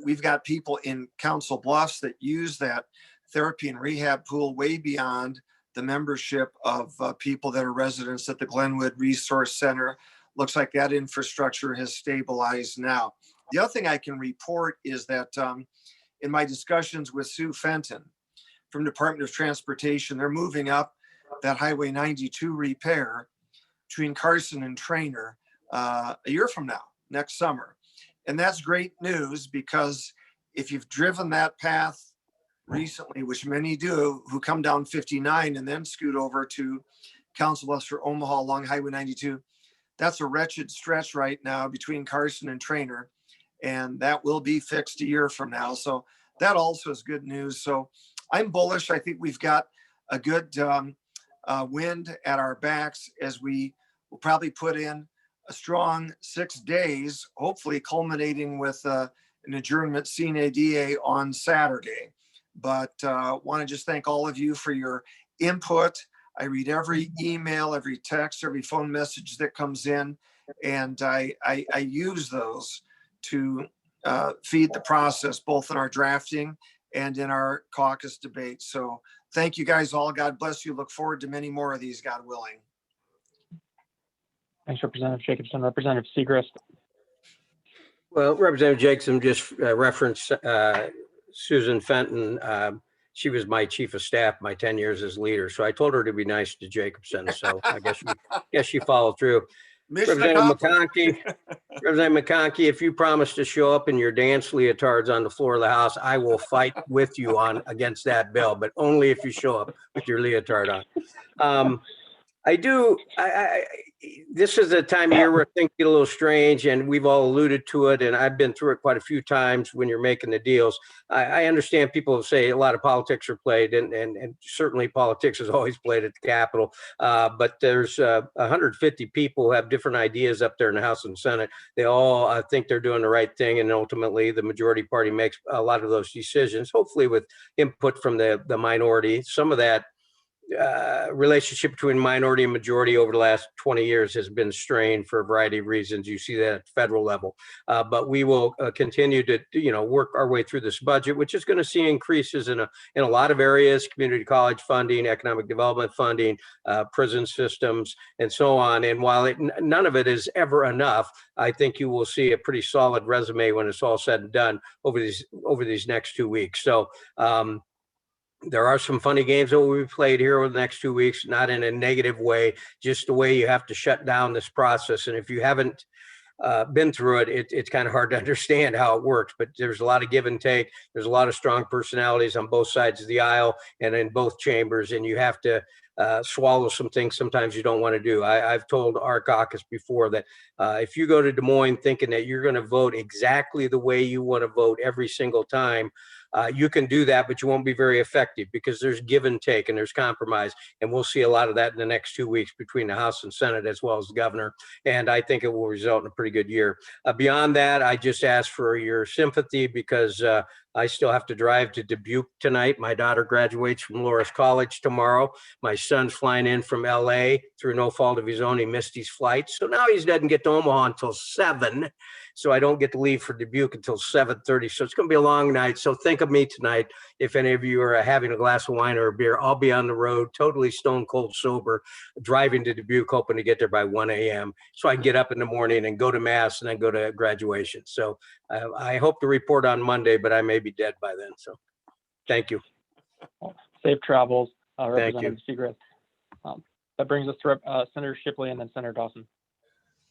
we've got people in Council Bluffs that use that therapy and rehab pool way beyond the membership of people that are residents at the Glenwood Resource Center. Looks like that infrastructure has stabilized now. The other thing I can report is that in my discussions with Sue Fenton from Department of Transportation, they're moving up that Highway 92 repair between Carson and Trainer a year from now, next summer. And that's great news, because if you've driven that path recently, which many do, who come down 59 and then scoot over to Council Bluffs or Omaha along Highway 92, that's a wretched stretch right now between Carson and Trainer, and that will be fixed a year from now. So that also is good news. So I'm bullish. I think we've got a good wind at our backs as we will probably put in a strong 6 days, hopefully culminating with an adjournment sine die on Saturday. But want to just thank all of you for your input. I read every email, every text, every phone message that comes in, and I use those to feed the process, both in our drafting and in our caucus debate. So thank you guys all. God bless you. Look forward to many more of these, God willing. Thanks, Representative Jacobson. Representative Segrist. Well, Representative Jacobson just referenced Susan Fenton. She was my chief of staff my 10 years as leader. So I told her to be nice to Jacobson. So I guess she followed through. Representative McConkey, if you promise to show up in your dance leotards on the floor of the House, I will fight with you against that bill, but only if you show up with your leotard on. This is a time of year where things get a little strange, and we've all alluded to it, and I've been through it quite a few times when you're making the deals. I understand people say a lot of politics are played, and certainly politics is always played at the Capitol, but there's 150 people who have different ideas up there in the House and Senate. They all think they're doing the right thing, and ultimately the majority party makes a lot of those decisions, hopefully with input from the minority. Some of that relationship between minority and majority over the last 20 years has been strained for a variety of reasons. You see that at federal level, but we will continue to work our way through this budget, which is going to see increases in a lot of areas: community college funding, economic development funding, prison systems, and so on. And while none of it is ever enough, I think you will see a pretty solid resume when it's all said and done over these next 2 weeks. So there are some funny games that will be played here over the next 2 weeks, not in a negative way, just the way you have to shut down this process. And if you haven't been through it, it's kind of hard to understand how it works, but there's a lot of give and take. There's a lot of strong personalities on both sides of the aisle and in both chambers, and you have to swallow some things sometimes you don't want to do. I've told our caucus before that if you go to Des Moines thinking that you're going to vote exactly the way you want to vote every single time, You can do that, but you won't be very effective because there's give and take and there's compromise. And we'll see a lot of that in the next 2 weeks between the House and Senate, as well as the governor. And I think it will result in a pretty good year. Beyond that, I just ask for your sympathy because I still have to drive to Dubuque tonight. My daughter graduates from Loras College tomorrow. My son's flying in from LA through no fault of his own. He missed his flight. So now he doesn't get to Omaha until 7. So I don't get to leave for Dubuque until 7:30. So it's going to be a long night. So think of me tonight. If any of you are having a glass of wine or a beer, I'll be on the road, totally stone cold sober, driving to Dubuque, hoping to get there by 1 a.m. so I can get up in the morning and go to mass and then go to graduation. So I hope to report on Monday, but I may be dead by then. So thank you. Safe travels, Thank you. Representative Segrist. That brings us to Senator Shipley and then Senator Dawson.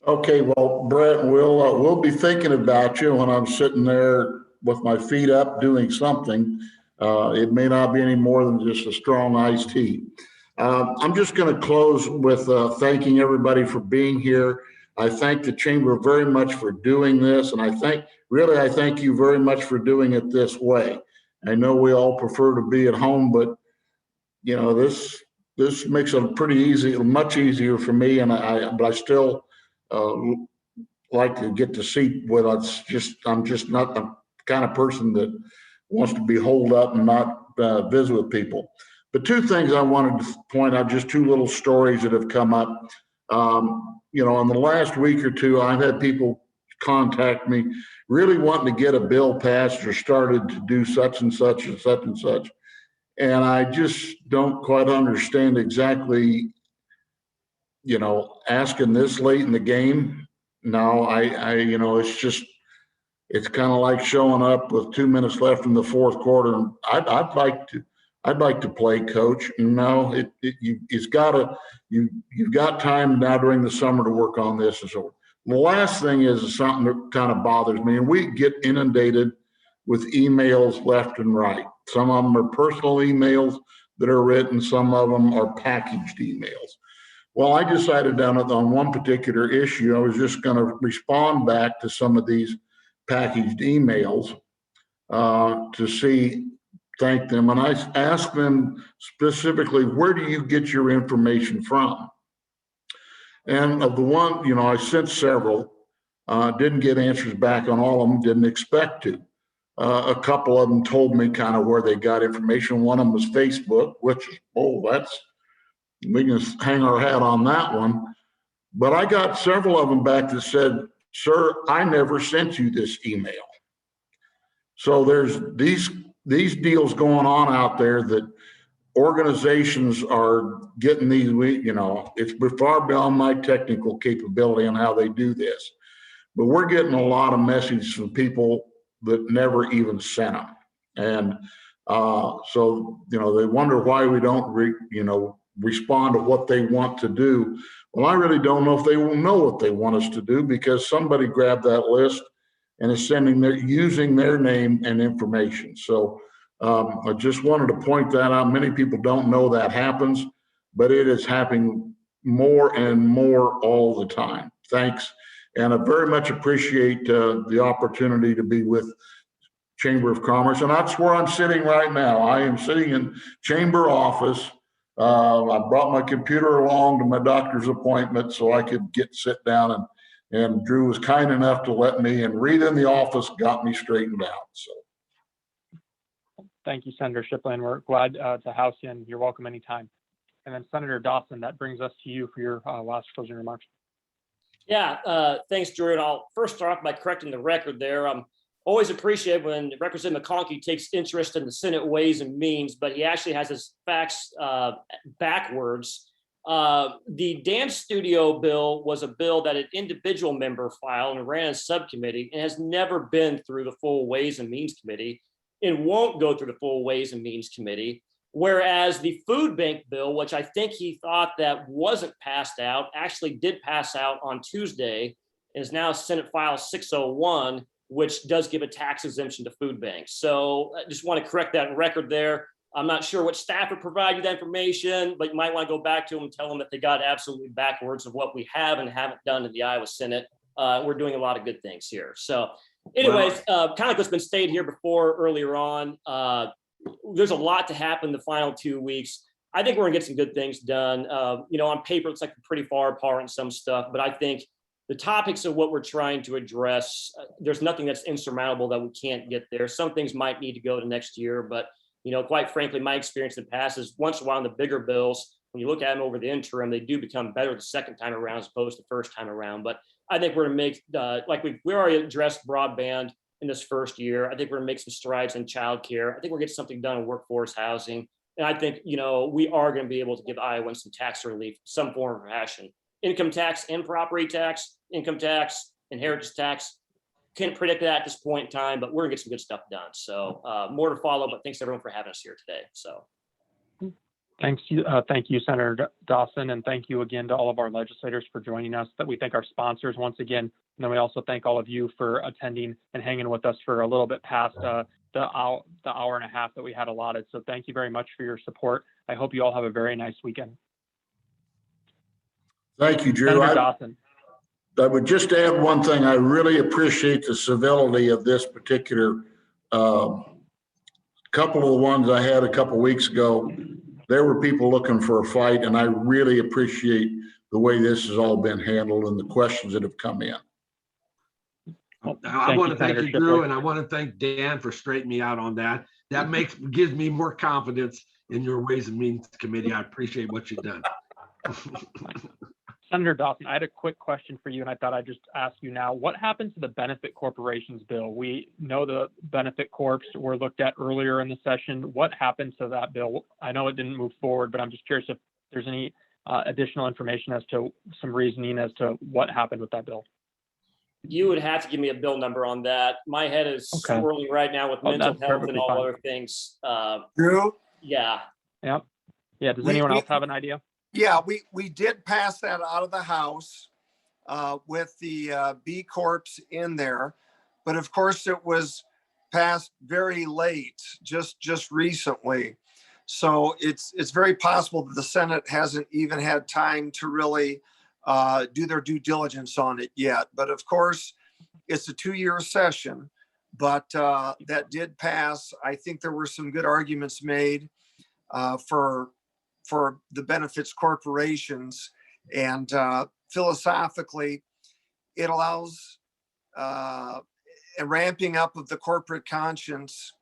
Okay, well, Brett, we'll be thinking about you when I'm sitting there with my feet up doing something. It may not be any more than just a strong iced tea. I'm just going to close with thanking everybody for being here. I thank the chamber very much for doing this, and I thank you very much for doing it this way. I know we all prefer to be at home, but you know this makes it much easier for me, and but I still like to get to see what I'm just not the kind of person that wants to be holed up and not visit with people. But two things I wanted to point out, just two little stories that have come up. In the last week or two, I've had people contact me really wanting to get a bill passed or started to do such and such and such and such. And I just don't quite understand exactly, asking this late in the game. No, it's kind of like showing up with 2 minutes left in the fourth quarter. I'd like to play, coach. No, you've got time now during the summer to work on this. And so the last thing is something that kind of bothers me, and we get inundated with emails left and right. Some of them are personal emails that are written. Some of them are packaged emails. Well, I decided on one particular issue, I was just going to respond back to some of these packaged emails to thank them. And I asked them specifically, where do you get your information from? And of the one, I sent several, didn't get answers back on all of them, didn't expect to. A couple of them told me kind of where they got information. One of them was Facebook, which, we can hang our hat on that one. But I got several of them back that said, sir, I never sent you this email. So there's these deals going on out there that organizations are getting these, it's far beyond my technical capability on how they do this. But we're getting a lot of messages from people that never even sent them. And so, they wonder why we don't, respond to what they want to do. Well, I really don't know if they will know what they want us to do because somebody grabbed that list and is using their name and information. So I just wanted to point that out. Many people don't know that happens, but it is happening more and more all the time. Thanks. And I very much appreciate the opportunity to be with Chamber of Commerce. And that's where I'm sitting right now. I am sitting in Chamber office. I brought my computer along to my doctor's appointment so I could sit down, and Drew was kind enough to let me, and Rita in the office got me straightened out. So. Thank you, Senator Shipley, and we're glad to house you, and you're welcome anytime. And then Senator Dawson, that brings us to you for your last closing remarks. Yeah, thanks, Drew. And I'll first start off by correcting the record there. Always appreciate when Representative McConkey takes interest in the Senate Ways and Means, but he actually has his facts backwards. The dance studio bill was a bill that an individual member filed and ran a subcommittee and has never been through the full Ways and Means Committee and won't go through the full Ways and Means Committee. Whereas the food bank bill, which I think he thought that wasn't passed out, actually did pass out on Tuesday, and is now Senate File 601, which does give a tax exemption to food banks. So I just want to correct that record there. I'm not sure what staff would provide you that information, but you might want to go back to them and tell them that they got absolutely backwards of what we have and haven't done in the Iowa Senate. We're doing a lot of good things here. So anyways, kind of like what's been stated here before earlier on, there's a lot to happen the final 2 weeks. I think we're gonna get some good things done. On paper, it's like we're pretty far apart in some stuff, but I think the topics of what we're trying to address, there's nothing that's insurmountable that we can't get there. Some things might need to go to next year, but quite frankly, my experience in the past is once in a while in the bigger bills, when you look at them over the interim, they do become better the second time around as opposed to the first time around. But I think we're gonna make, like we already addressed broadband in this first year. I think we're gonna make some strides in childcare. I think we're gonna get something done in workforce housing. And I think, we are gonna be able to give Iowans some tax relief, some form of fashion. Income tax and property tax, income tax, inheritance tax. Can't predict that at this point in time, but we're gonna get some good stuff done. So more to follow, but thanks everyone for having us here today. So. Thank you, Senator Dawson, and thank you again to all of our legislators for joining us. That we thank our sponsors once again, and then we also thank all of you for attending and hanging with us for a little bit past the hour and a half that we had allotted. So thank you very much for your support. I hope you all have a very nice weekend. Thank you, Drew. Senator Dawson. I would just add one thing. I really appreciate the civility of this particular couple of the ones I had a couple of weeks ago. There were people looking for a fight, and I really appreciate the way this has all been handled and the questions that have come in. Well, I want to thank you, Senator Drew, Shipley. and I want to thank Dan for straightening me out on that. That gives me more confidence in your Ways and Means Committee. I appreciate what you've done. Senator Dawson, I had a quick question for you, and I thought I'd just ask you now. What happened to the benefit corporations bill? We know the benefit corps were looked at earlier in the session. What happened to that bill? I know it didn't move forward, but I'm just curious if there's any additional information as to some reasoning as to what happened with that bill. You would have to give me a bill number on that. My head is swirling right now with mental that's health and all fine. other things. Drew? Yeah. Yeah. Does anyone else have an idea? Yeah, we did pass that out of the House with the B Corps in there. But of course, it was passed very late, just recently. So it's very possible that the Senate hasn't even had time to really do their due diligence on it yet. But of course, it's a 2-year session, but that did pass. I think there were some good arguments made for the benefits corporations, and philosophically, it allows a ramping up of the corporate conscience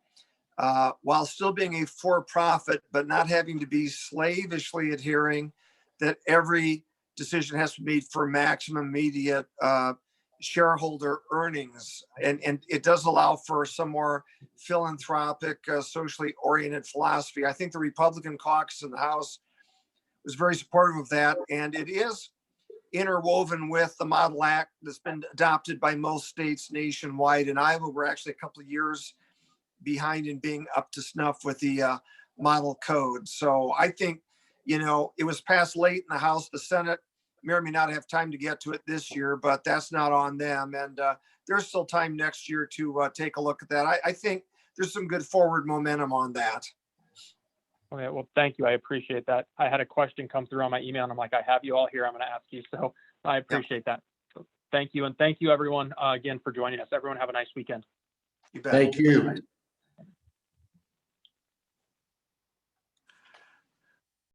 while still being a for-profit, but not having to be slavishly adhering that every decision has to be made for maximum immediate shareholder earnings. And it does allow for some more philanthropic, socially oriented philosophy. I think the Republican caucus in the House was very supportive of that. And it is interwoven with the Model Act that's been adopted by most states nationwide. In Iowa, we're actually a couple of years behind in being up to snuff with the model code. So I think, it was passed late in the House. The Senate may or may not have time to get to it this year, but that's not on them. And there's still time next year to take a look at that. I think there's some good forward momentum on that. Okay, well, thank you. I appreciate that. I had a question come through on my email, and I'm like, I have you all here. I'm going to ask you. So I appreciate that. So thank you. And thank you, everyone, again, for joining us. Everyone have a nice weekend. You bet. Thank you.